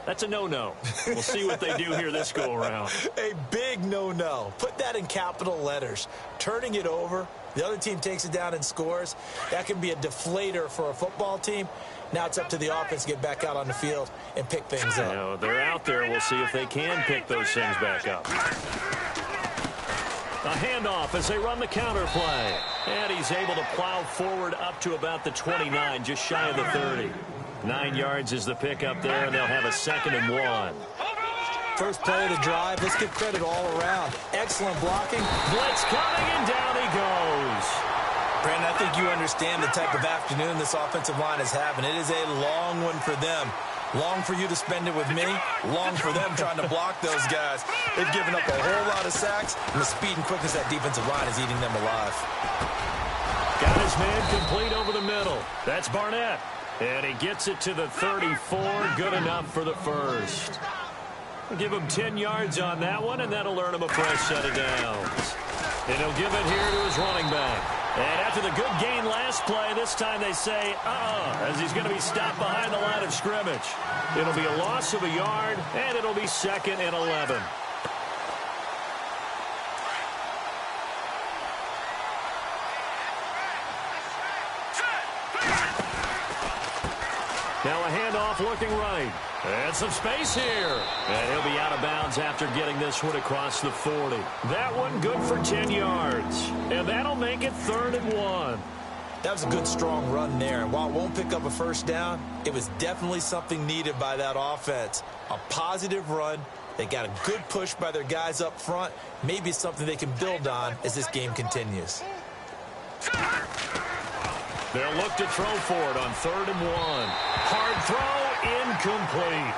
That's a no-no. We'll see what they do here this go-around. A big no-no. Put that in capital letters. Turning it over, the other team takes it down and scores. That can be a deflator for a football team. Now it's up to the offense to get back out on the field and pick things up. You know, they're out there. We'll see if they can pick those things back up. A handoff as they run the counter play. And he's able to plow forward up to about the 29, just shy of the 30. 9 yards is the pickup there, and they'll have a 2nd and 1. First play of the drive. Let's give credit all around. Excellent blocking. Blitz coming, and down he goes. Brandon, I think you understand the type of afternoon this offensive line is having. It is a long one for them. Long for you to spend it with me. Long for them trying to block those guys. They've given up a whole lot of sacks, and the speed and quickness of that defensive line is eating them alive. Got his man complete over the middle. That's Barnett. And he gets it to the 34. Good enough for the first. We'll give him 10 yards on that one, and that'll earn him a fresh set of downs. And he'll give it here to his running back. And after the good gain last play, this time they say, as he's going to be stopped behind the line of scrimmage. It'll be a loss of a yard, and it'll be 2nd and 11. Now a handoff looking right. And some space here. And he'll be out of bounds after getting this one across the 40. That one good for 10 yards. And that'll make it 3rd and 1. That was a good, strong run there. And while it won't pick up a first down, it was definitely something needed by that offense. A positive run. They got a good push by their guys up front. Maybe something they can build on as this game continues. They'll look to throw for it on 3rd and 1. Hard throw, incomplete.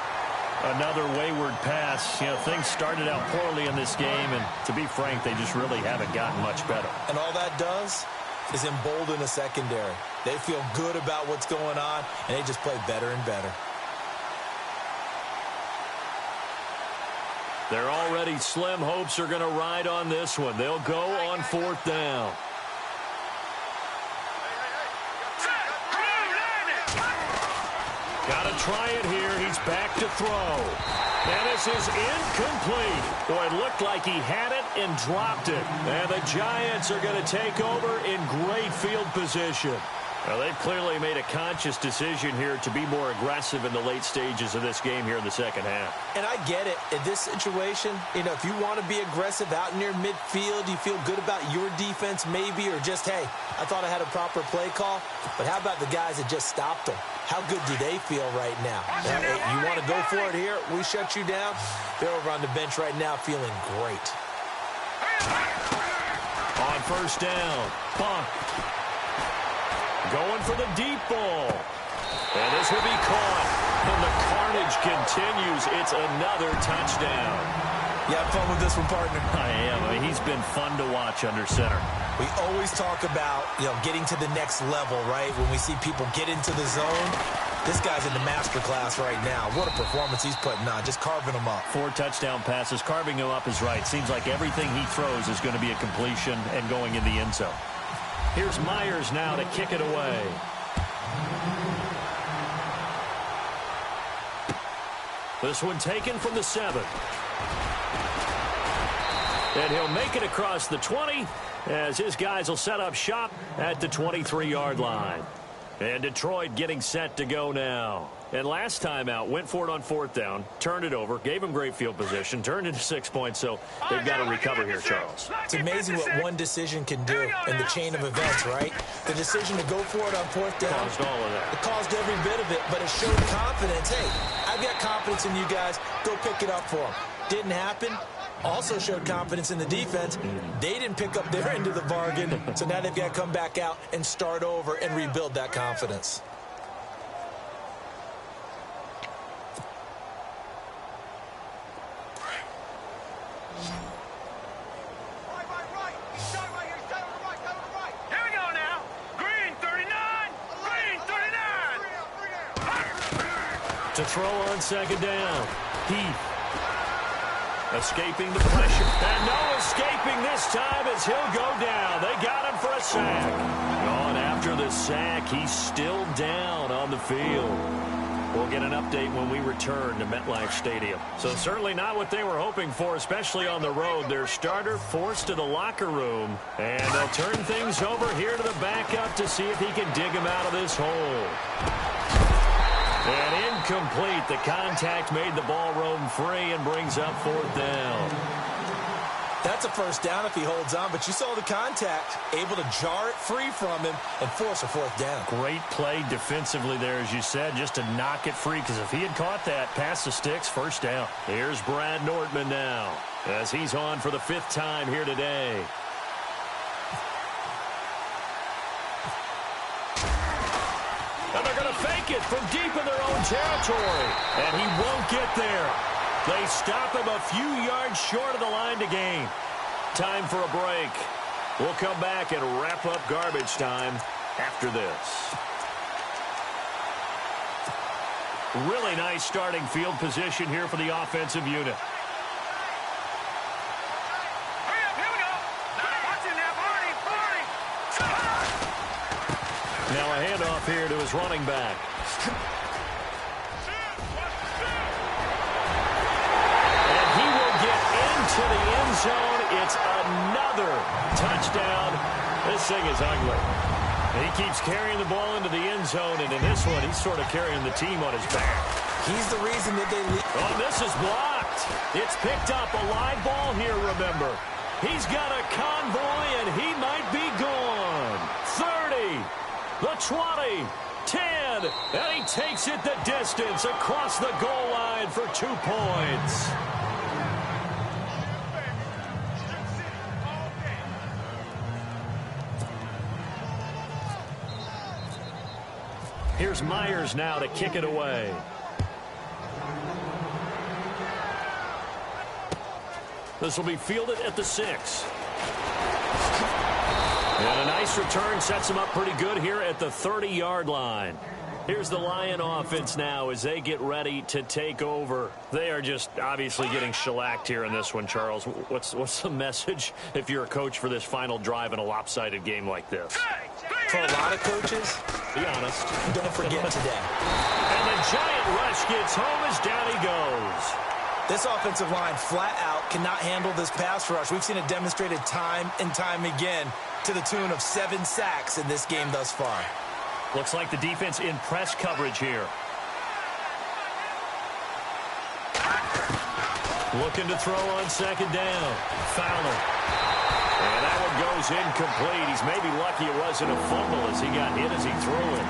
Another wayward pass. You know, things started out poorly in this game, and to be frank, they just really haven't gotten much better. And all that does is embolden the secondary. They feel good about what's going on, and they just play better and better. Their already slim hopes are going to ride on this one. They'll go on 4th down. Got to try it here. He's back to throw. And this is incomplete. Boy, it looked like he had it and dropped it. And the Giants are going to take over in great field position. Well, they've clearly made a conscious decision here to be more aggressive in the late stages of this game here in the second half. And I get it. In this situation, if you want to be aggressive out near midfield, you feel good about your defense maybe, or just, hey, I thought I had a proper play call. But how about the guys that just stopped them? How good do they feel right now? Hey, you want to go for it here? We shut you down. They're over on the bench right now feeling great. On 1st down, Bunk. Going for the deep ball. And this will be caught. And the carnage continues. It's another touchdown. You have fun with this one, partner? I am. I mean, he's been fun to watch under center. We always talk about, getting to the next level, right? When we see people get into the zone. This guy's in the master class right now. What a performance he's putting on, just carving them up. 4 touchdown passes. Carving him up is right. Seems like everything he throws is going to be a completion and going in the end zone. Here's Myers now to kick it away. This one taken from the 7. And he'll make it across the 20 as his guys will set up shop at the 23-yard line. And Detroit getting set to go now. And last time out, went for it on 4th down, turned it over, gave him great field position, turned into 6 points, so they've got to recover here, Charles. It's amazing what one decision can do in the chain of events, right? The decision to go for it on 4th down. Caused all of that. It caused every bit of it, but it showed confidence. Hey, I've got confidence in you guys. Go pick it up for them. Didn't happen. Also showed confidence in the defense. They didn't pick up their end of the bargain, so now they've got to come back out and start over and rebuild that confidence. Here we go now. Green 39. Green 39. To throw on 2nd down. Heath. Escaping the pressure. And no escaping this time as he'll go down. They got him for a sack. On after the sack, he's still down on the field. We'll get an update when we return to MetLife Stadium. So certainly not what they were hoping for, especially on the road. Their starter forced to the locker room. And they'll turn things over here to the backup to see if he can dig him out of this hole. And incomplete. The contact made the ball roam free and brings up 4th down. That's a 1st down if he holds on, but you saw the contact, able to jar it free from him and force a 4th down. Great play defensively there, as you said, just to knock it free, because if he had caught that, past the sticks, 1st down. Here's Brad Nortman now, as he's on for the 5th time here today. And they're going to fake it from deep in their own territory. And he won't get there. They stop him a few yards short of the line to gain. Time for a break. We'll come back and wrap up garbage time after this. Really nice starting field position here for the offensive unit. Hurry up, here we go. Watch it now, Barney. Now a handoff here to his running back. And he will get into the end zone. It's another touchdown. This thing is ugly. He keeps carrying the ball into the end zone, and in this one, he's sort of carrying the team on his back. He's the reason that they lead. Oh, this is blocked. It's picked up. A live ball here, remember. He's got a convoy, and he might be gone. 30, the 20, 10, and he takes it the distance across the goal line for 2 points. Here's Myers now to kick it away. This will be fielded at the 6. And a nice return sets him up pretty good here at the 30-yard line. Here's the Lion offense now as they get ready to take over. They are just obviously getting shellacked here in this one, Charles. What's the message if you're a coach for this final drive in a lopsided game like this? For a lot of coaches, be honest, don't forget today. And the giant rush gets home as down he goes. This offensive line flat out cannot handle this pass rush. We've seen it demonstrated time and time again to the tune of 7 sacks in this game thus far. Looks like the defense in press coverage here. Looking to throw on second down. Fowler. And that one goes incomplete. He's maybe lucky it wasn't a fumble as he got hit as he threw it.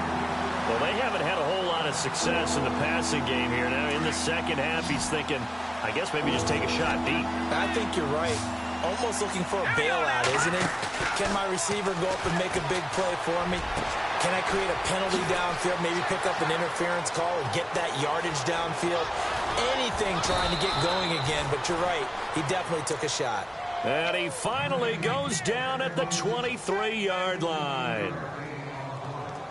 Well, they haven't had a whole lot of success in the passing game here. Now, in the second half, he's thinking, I guess maybe just take a shot deep. I think you're right. Almost looking for a bailout, isn't he? Can my receiver go up and make a big play for me? Can I create a penalty downfield, maybe pick up an interference call and get that yardage downfield? Anything trying to get going again, but you're right. He definitely took a shot. And he finally goes down at the 23-yard line.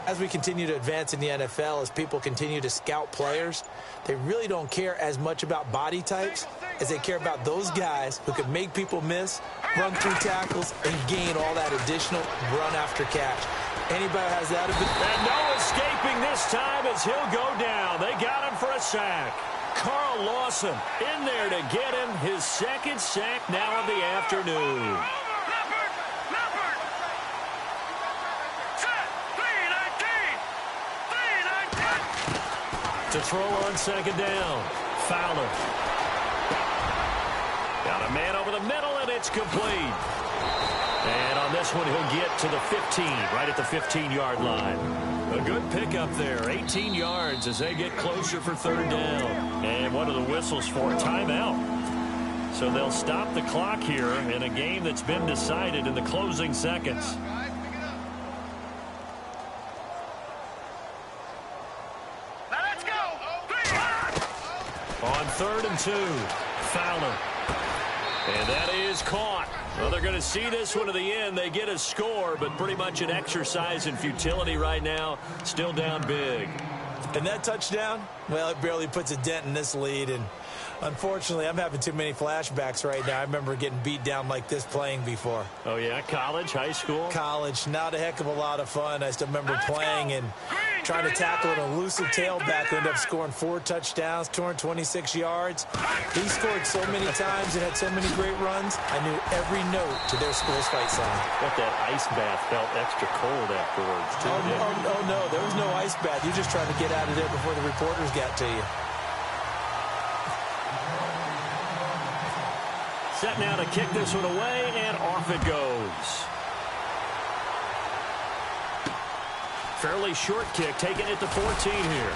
As we continue to advance in the NFL, as people continue to scout players, they really don't care as much about body types as they care about those guys who can make people miss, run through tackles, and gain all that additional run after catch. Anybody has that ability. And no escaping this time as he'll go down. They got him for a sack. Carl Lawson in there to get him his second sack now of the afternoon. To throw on second down. Fowler. Got a man over the middle, and it's complete. And on this one, he'll get to the 15, right at the 15-yard line. A good pickup there, 18 yards as they get closer for third down. And what are the whistles for? Timeout. So they'll stop the clock here in a game that's been decided in the closing seconds. On 3rd and 2, Fowler. And that is caught. Well, they're going to see this one to the end. They get a score, but pretty much an exercise in futility right now. Still down big. And that touchdown, well, it barely puts a dent in this lead. And unfortunately, I'm having too many flashbacks right now. I remember getting beat down like this playing before. Oh, yeah? College, high school? College. Not a heck of a lot of fun. I still remember playing and trying to tackle an elusive tailback who ended up scoring 4 touchdowns, 226 yards. He scored so many times and had so many great runs, I knew every note to their school's fight song. But that ice bath felt extra cold afterwards, too. Oh, no, there was no ice bath. You're just trying to get out of there before the reporters got to you. Set now to kick this one away, and off it goes. Fairly short kick, taking it to 14 here.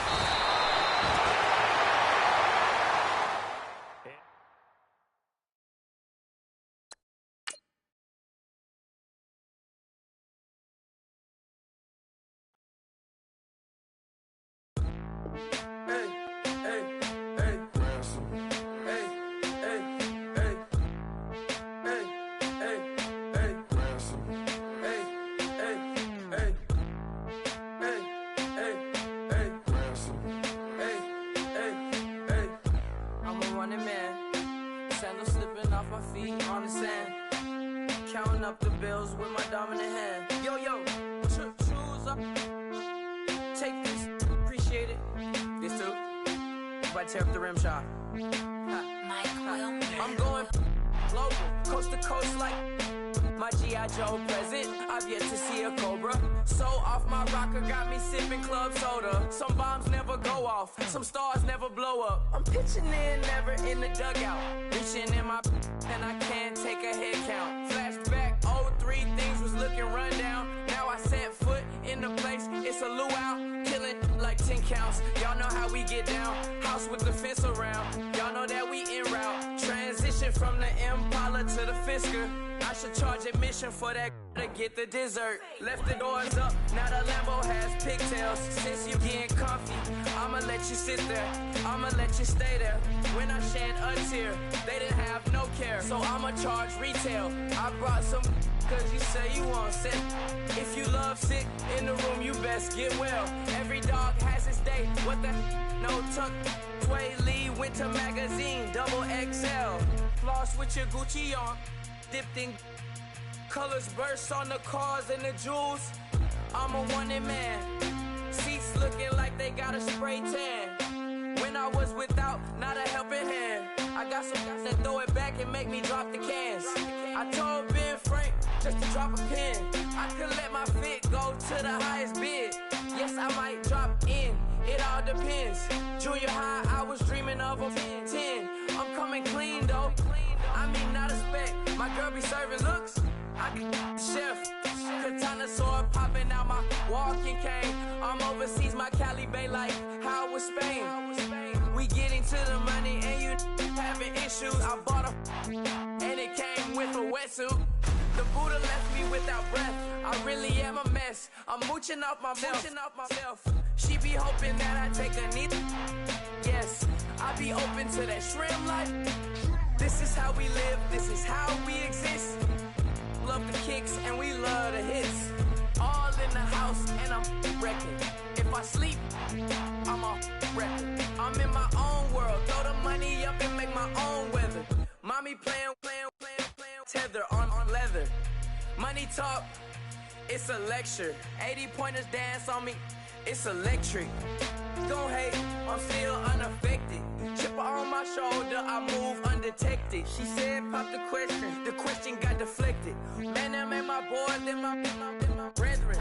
Tear up the rim shot. I'm going global, coast to coast like my G.I. Joe present. I've yet to see a Cobra. So off my rocker, got me sipping club soda. Some bombs never go off, some stars never blow up. I'm pitching in, never in the dugout. Reaching in my and I can't take a head count. Flashback, 03, things was looking run down. Now I set foot in the place, it's a luau. Killing like 10 counts. Y'all know how we get down. House with the fence around. Y'all know that we en route. Transition from the Impala to the Fisker. I should charge admission for that to get the dessert. Left the doors up, now the Lambo has pigtails. Since you getting comfy, I'ma let you sit there. I'ma let you stay there. When I shed a tear, they didn't have have no care, so I'ma charge retail. I brought some cause you say you want sick. If you love sick in the room, you best get well. Every dog has its day. What the no tuck? Sway Lee Winter Magazine, double XL. Floss with your Gucci on, dipped in colors burst on the cars and the jewels. I'm a wanted man. Seats looking like they got a spray tan. When I was without, not a helping hand. I got some guys that throw it back and make me drop the cans. I told Ben Frank just to drop a pin. I could let my fit go to the highest bid. Yes, I might drop in. It all depends. Junior high, I was dreaming of a 10. I'm coming clean though. I mean, not a spec. My girl be serving looks. I can chef. Katana sword popping out my walking cane. I'm overseas, my Cali Bay life. How was Spain? We getting to the money and you having issues. I bought a and it came with a wetsuit. The Buddha left me without breath. I really am a mess. I'm mooching off myself. She be hoping that I take a knee. Yes, I be open to that shrimp life. This is how we live. This is how we exist. Love the kicks and we love the hits. All in the house and I'm wrecking. If I sleep, I'm off record. I'm in my own world. Throw the money up and make my own weather. Mommy playing tether on leather. Money talk, it's a lecture. 80 pointers dance on me, it's electric. Don't hate, I'm still unaffected. Chipper on my shoulder, I move undetected. She said pop the question got deflected. Man, that made my boys and my brethren.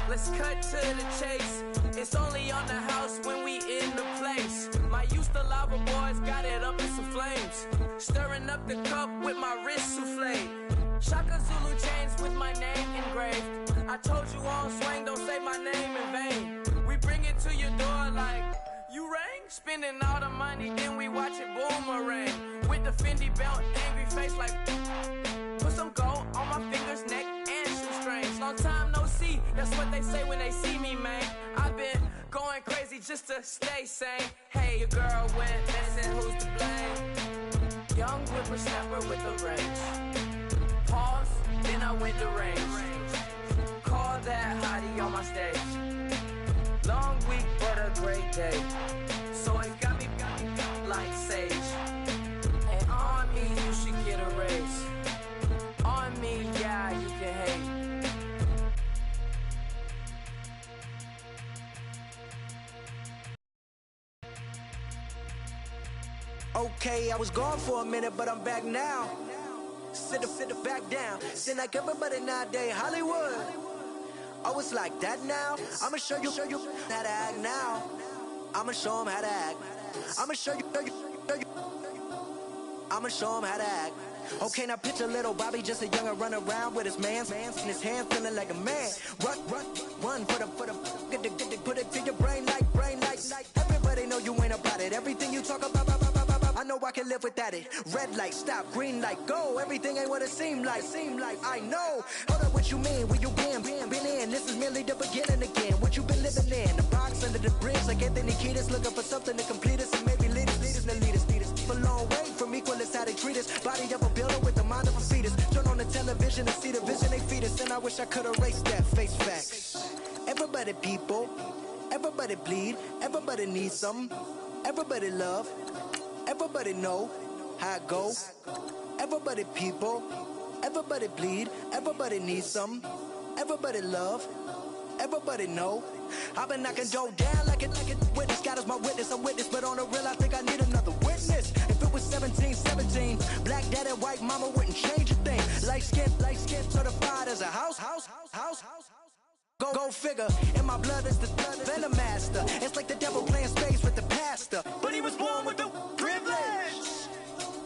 Let's cut to the chase. It's only on the house when we in the place. My used to lava boys got it up in some flames. Stirring up the cup with my wrist souffle. Shaka Zulu chains with my name engraved. I told you on swing, don't say my name in vain. We bring it to your door like, you rang? Spending all the money, then we watch it boomerang. With the Fendi belt, angry face like, put some gold on my fingers, neck, and shoestrings. Long time no see, that's what they say when they see me, man. I've been going crazy just to stay sane. Hey, your girl went missing, who's to blame? Young whippersnapper with a range. Pause, then I went to range. Call that hottie on my stage. Long week, but a great day. So it got me like sage. And on me, you should get a raise. On me, yeah, you can hate. Okay, I was gone for a minute, but I'm back now. Sit the back down. Seem like everybody nowadays Hollywood. Oh, it's like that now? I'ma show you how to act now. I'ma show them how to act. I'ma show you. I'ma show them how to act. Okay, now picture little Bobby, just a younger run around with his man's in his hand, feeling like a man. Run for the get put it to your brain like. Everybody know you ain't about it. Everything you talk about, I know I can live without it. Red light, stop, green light, go. Everything ain't what it seem like. I know. Hold up, what you mean? Where you been in? This is merely the beginning again. What you been living in? The box under the bridge, like Anthony Kiedis, looking for something to complete us and maybe lead us. A long way from equal is how they treat us. Body of a builder with the mind of a fetus. Turn on the television and see the vision they feed us. And I wish I could erase that face facts. Everybody people, everybody bleed, everybody needs something. Everybody love, everybody know how it go. Everybody people, everybody bleed, everybody needs something. Everybody love, everybody know. I've been knocking dough down like it witness. God is my witness, I'm witness, but on the real I think I need another witness. If it was 17, black dad and white mama wouldn't change a thing. Light skin certified as a house. Go figure, in my blood is the venom master. It's like the devil playing space with the pastor, but he was born with the privilege.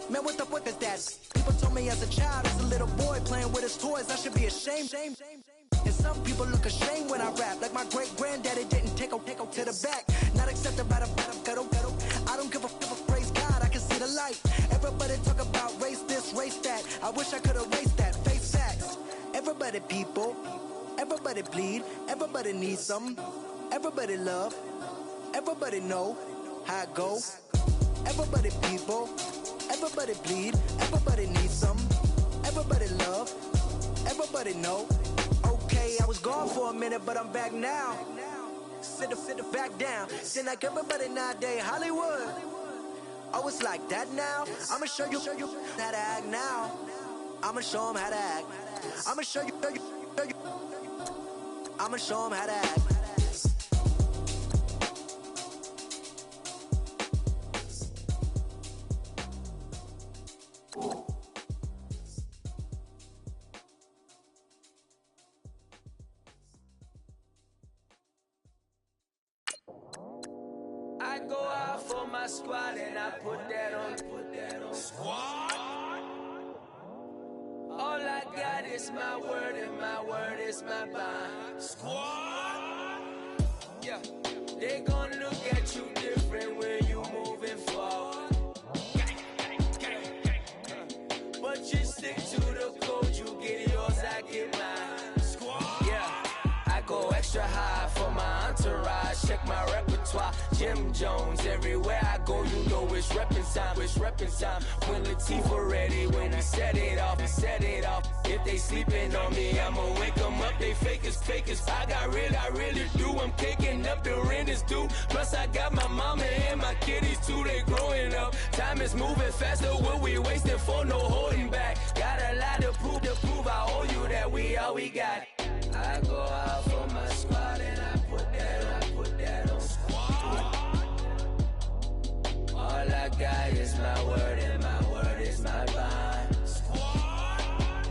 Man, what the fuck is that? People told me as a child, as a little boy playing with his toys, I should be ashamed. And some people look ashamed when I rap, like my great granddaddy didn't take to the back. Not accepted by the ghetto. I don't give a praise God, I can see the light. Everybody talk about race this, race that. I wish I could erase that. Face facts. Everybody people, everybody bleed, everybody needs something. Everybody love, everybody know how it go. Everybody people, everybody bleed, everybody everybody know. Okay, I was gone for a minute, but I'm back now. Sit the back down. Then like everybody nowadays, Hollywood. Oh, it's like that now. I'ma show you how to act now. I'ma show them how to act. I'ma show you. I'ma show them how to act. I go out for my squad and I put that on. Squad. All I got is my word and my word is my bond. Squad. Yeah, they gon' look at you different when you moving forward. But you stick to the code, you get yours, I get mine. Squad. Yeah, I go extra high for my entourage. Check my repertoire. Jim Jones, everywhere I go, you know it's reppin' time, it's reppin' time. When Latifah ready, when we set it off, we set it off. If they sleeping on me, I'ma wake them up, they fakers. I really do, I'm kicking up, the rent is due. Plus I got my mama and my kiddies too, they growing up. Time is moving faster, what we wasting for, no holding back. Got a lot to prove, I owe you that we all we got. I go out for my squad and I put that on squad. All I got is my word and my word is my bond. Squad.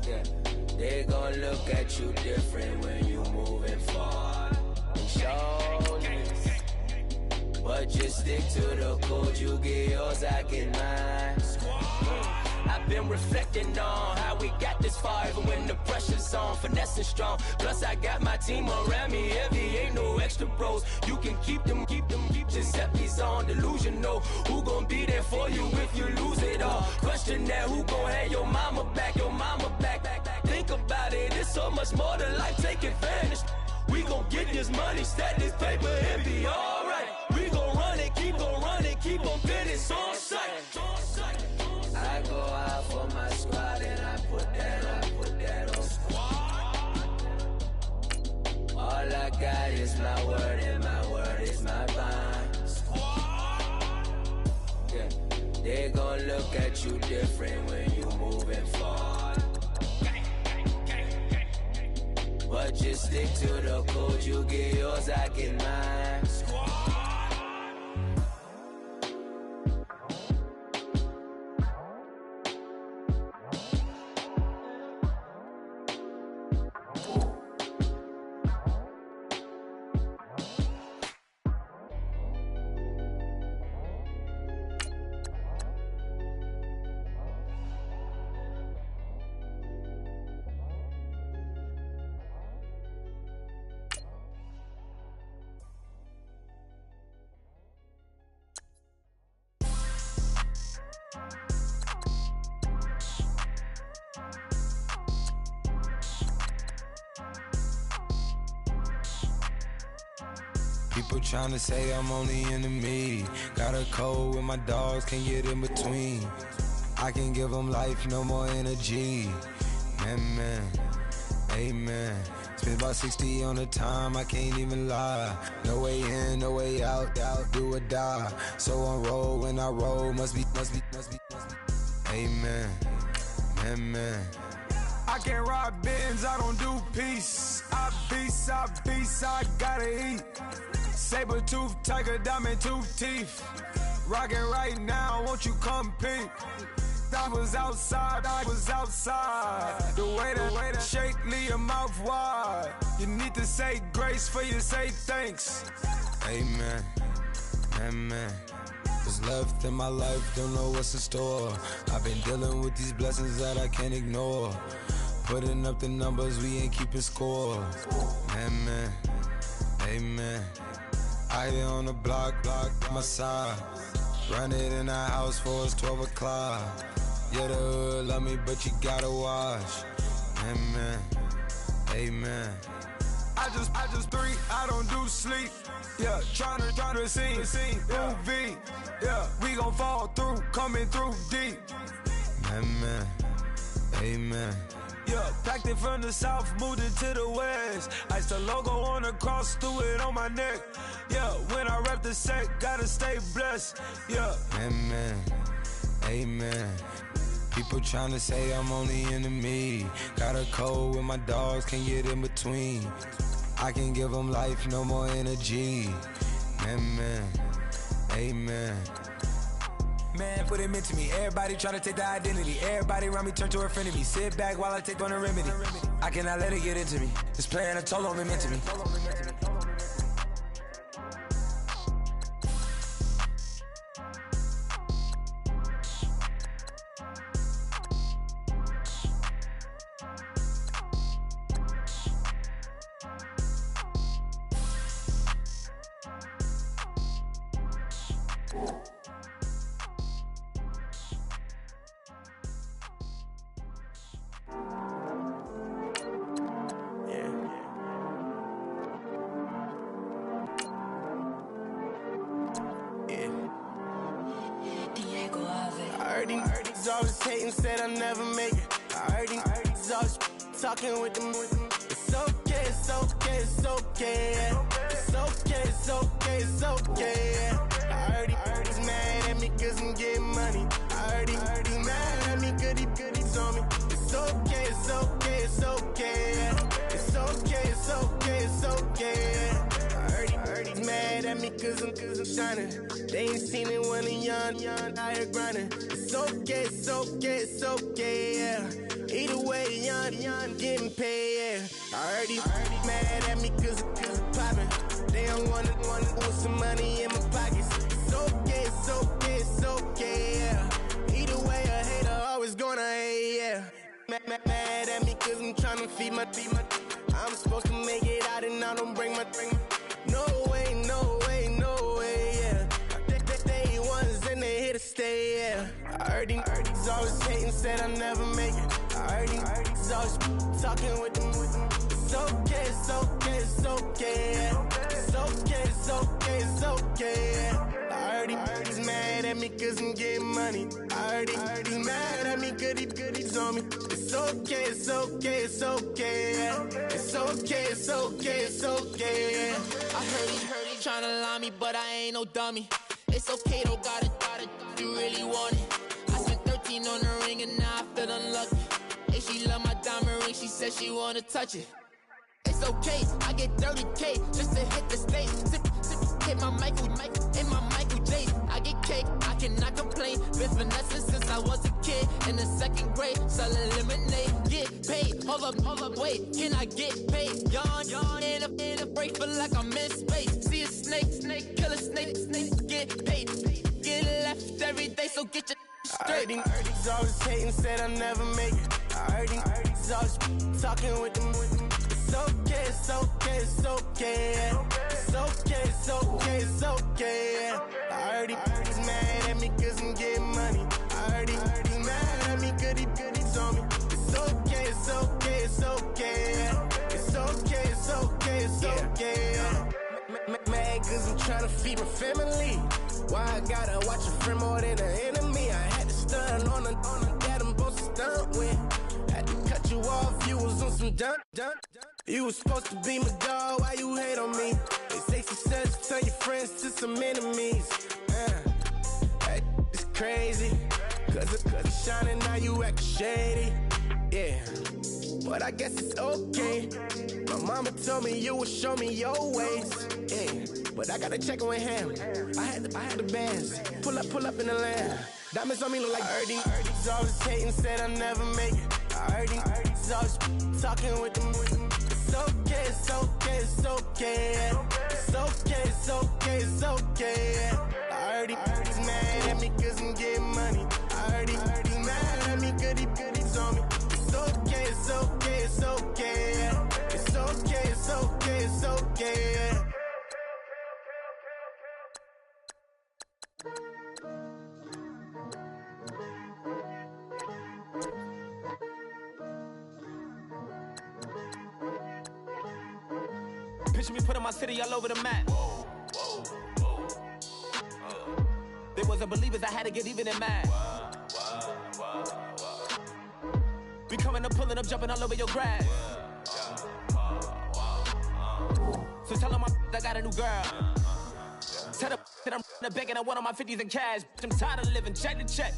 Yeah, they gon' look at you different when you moving forward. Shoulders, but just stick to the code. You get yours, I get mine. Squad. I've been reflecting on how we got this far, even when the pressure's on, finessing strong. Plus I got my team around me heavy, ain't no extra bros. You can keep them, Giuseppe's on delusional. Who gon' be there for you if you lose it all? Question that, who gon' have your mama back, Think about it, it's so much more to life, take advantage. We gon' get this money, stack this paper and be alright. We gon' run it, keep on finish on sight. I go out for my squad and I put that on squad. All I got is my word and my word is my bond. Squad. Yeah, they gon' look at you different when you moving forward. But just stick to the code, you get yours, I get mine. Squad. People tryna say I'm only enemy. Got a code with my dogs, can't get in between. I can give them life, no more energy. Man, amen. Spent about 60 on the time, I can't even lie. No way in, no way out, do or die. So on roll, when I roll, must be. Amen, man. I can't ride Benz, I don't do peace. I beast, I gotta eat. Saber tooth, tiger, diamond tooth teeth. Rockin' right now, won't you come peep? I was outside. The way that shake, leave your mouth wide. You need to say grace for you say thanks. Amen, amen. What's left in my life, don't know what's in store. I've been dealing with these blessings that I can't ignore. Putting up the numbers, we ain't keeping score. Amen, amen. I here on the block, my side. Run it in the house for us 12 o'clock. Yeah, the hood love me, but you gotta watch. Amen, amen. I just three, I don't do sleep. Yeah, tryna see UV. Yeah, we gon' fall through, coming through deep. Amen, amen. Yeah, packed it from the south, moved it to the west. Iced the logo on the cross, threw it on my neck. Yeah, when I rep the set, gotta stay blessed. Yeah. Amen, amen. People tryna say I'm only enemy. Got a code with my dogs, can't get in between. I can give them life, no more energy. Amen, amen. Man, put him into me. Everybody try to take the identity. Everybody around me turn to a friend of me. Sit back while I take on the remedy. I cannot let it get into me. It's playing a toll on me, meant to me. Always hating, said I'll never make it. I heard he's always talking with them. It's okay, it's okay, it's okay. It's okay, it's okay, it's okay. I heard he's mad at me cause I'm getting money. I heard he's mad at me cause he's on me. It's okay, it's okay, it's okay. It's okay, it's okay, it's okay. I heard he's mad at me cause I'm shining. They ain't seen it when I'm young, out here grinding. It's okay, it's okay, it's okay, yeah. Either way, young, getting paid, yeah. I heard he's mad at me cause I'm poppin'. They don't wanna put some money in my pockets. It's okay, it's okay, it's okay, yeah. Either way, a hater always gonna hate, yeah. Mad at me cause I'm tryna feed my I'm supposed to make it out and I don't bring my No way, no way, no way, yeah. They ones and they here to stay, yeah. I heard he's always hating, said I'll never make it. I heard he's always talking with them. It's okay, it's okay, it's okay, yeah. It's okay, it's okay, it's okay, yeah. I heard he's mad at me cause I'm getting money. I heard he's mad at me cause he's on me. It's okay, it's okay, it's okay, yeah. It's okay, it's okay, it's okay, yeah. I heard he tryna lie me, but I ain't no dummy. It's okay though, got it, you really want it. I spent 13 on the ring and now I feel unlucky. Hey, she love my diamond ring, she said she wanna touch it. It's okay, I get 30K just to hit the stage. Sip, hit my Michael, in my Michael J. I get cake, I cannot complain. Been finessing since I was a kid in the second grade. Selling lemonade, get paid. Hold up, wait, can I get paid? Yawn, in a break, feel like I'm in space. See a snake, kill a snake, get paid. Get left every day, so get your straight. I heard he's always hating, said I'll never make it. I heard he's always talking with them. It's okay, it's okay, it's okay, yeah. It's okay, it's okay, it's okay, yeah. I heard he's mad at me cause I'm getting money. I heard he's mad at me cause he's on me. It's okay, it's okay, it's okay, yeah. It's okay, it's okay, it's okay, yeah. Mad cause I'm tryna feed my family. Why I gotta watch a friend more than an enemy? I had to stun on the that I'm supposed to stunt with. Had to cut you off, you was on some dun. You was supposed to be my dog, why you hate on me? They say success, turn your friends to some enemies. That is crazy. Cause it's shining, now you act shady. Yeah, but I guess it's okay. My mama told me you would show me your ways. Yeah, but I gotta check with him. I had the bands. Pull up in the land. Diamonds on me look like Ernie. He's always hating, said I'll never make it. I heard he's always talking with them. It's okay, it's okay, it's okay, yeah. It's okay, it's okay, it's okay, yeah. I heard he's mad at me cause I'm getting money. I heard he's mad at me cause he's on me. It's okay, it's okay, it's okay, yeah. It's okay, it's okay, it's okay, yeah. Picture me putting my city all over the map. They wasn't believers, I had to get even in mad. We coming up, pulling up, jumping all over your grass. So tell them I got a new girl. Tell them that I'm begging on one of my 50s in cash. I'm tired of living check to check.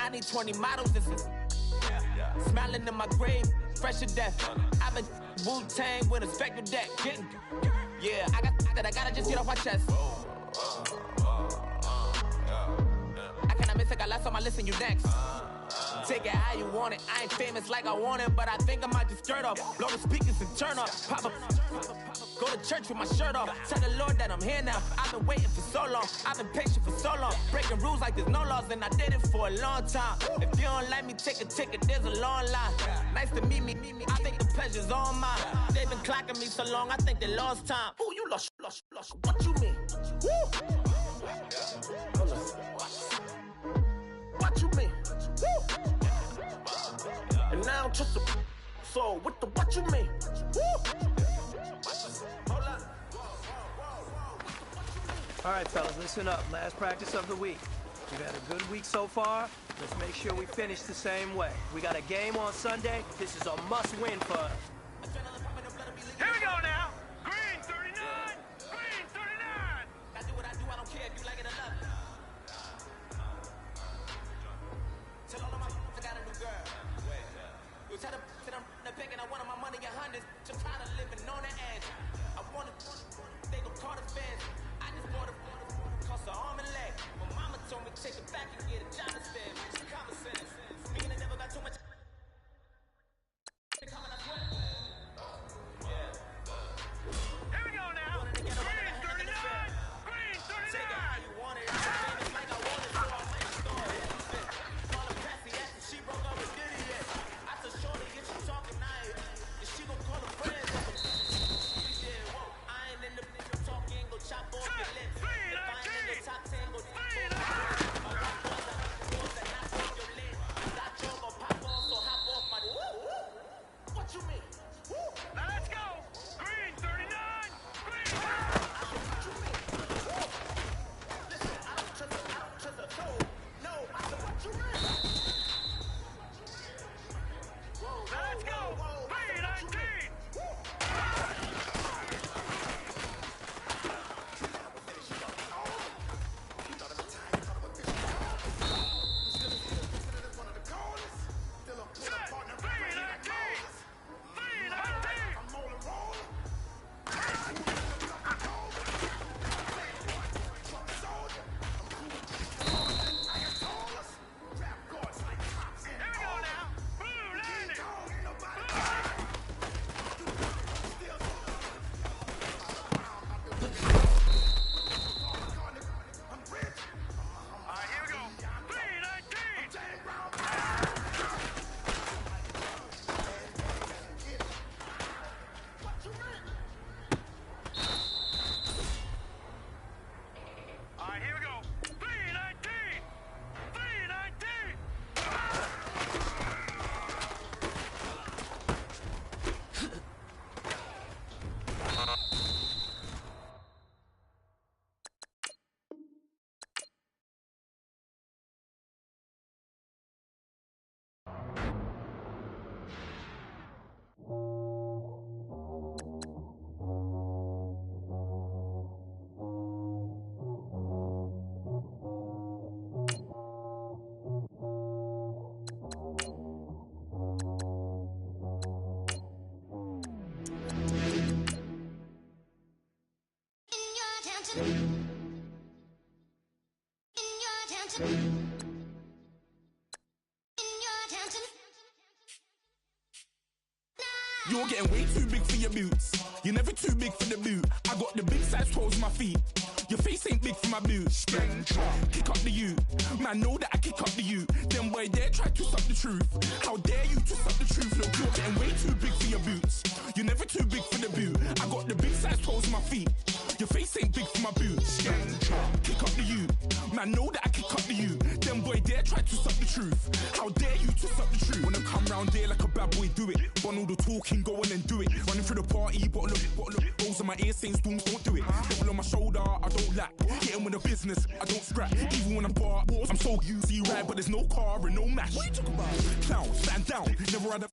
I need 20 models. This is smiling in my grave, fresh to death. I've been Wu-Tang with a spectral deck. Getting, yeah, I gotta just get off my chest. I cannot miss it, got last on my list and you next. Take it how you want it. I ain't famous like I want it, but I think I might just skirt off. Blow the speakers and turn up. Pop up. Go to church with my shirt off. Tell the Lord that I'm here now. I've been waiting for so long. I've been patient for so long. Breaking rules like there's no laws, and I did it for a long time. If you don't like me, take a ticket. There's a long line. Nice to meet me. I think the pleasure's all mine. They've been clocking me so long, I think they lost time. Ooh, you lost. What you mean? Woo! What you mean? Woo! And now I'm just a so what you mean? Woo! Hold up. All right, fellas, listen up. Last practice of the week. We've had a good week so far. Let's make sure we finish the same way. We got a game on Sunday. This is a must-win for us. Here we go now. Green 39. Green 39. I do what I do. I don't care if you like it or not. Tell all of my I got a new girl. You tell them that I'm picking up one of my money in hundreds. Just tired of living on the edge. I want it. They gon' call the feds. I just bought it. Cost an arm and leg. My mama told me take it back and get a job instead. Common sense. Me and I never got too much. Here we go now. Green 39. Green 39. You want it. I'm famous like I want it, so I might start it. Call her Patsy after she broke up with Diddy. I said, shorty, get you talking now. And she gon' call her friends. I ain't in the talking, go chop off your lips. If I ain't in the top 10, go chop off your lips. My rock boys, I got the boys that knock off your lid. That joke gon' pop off, so hop off my woo. What you mean? Woo. Now let's go. Green 39. Green 39. What you mean? Woo. Listen, I don't trust a toe. No, I said, what you mean? Now let's go. Green 19. You're getting way too big for your boots. You're never too big for the boot. I got the big size toes on my feet. Your face ain't big for my boots. Kick up the you. Man, know that I kick up the you. Them boy dare try to stop the truth. How dare you to stop the truth? Look, you're getting way too big for your boots. You're never too big for the boot. I got the big size toes on my feet. Your Your face ain't big for my boots. Kick up the you. Man, know that I kick up the you. Them boy dare try to suck the truth. How dare you to suck the truth? When I come round there like a bad boy, do it. Run all the talking, go on and do it. Running through the party, bottle up. Rolls in my ear saying storms, don't do it. Double on my shoulder, I don't lack. Hitting with the business, I don't scrap. Even when I'm bar, I'm so easy right, but there's no car and no match. What you talking about? Clown, stand down. Never had a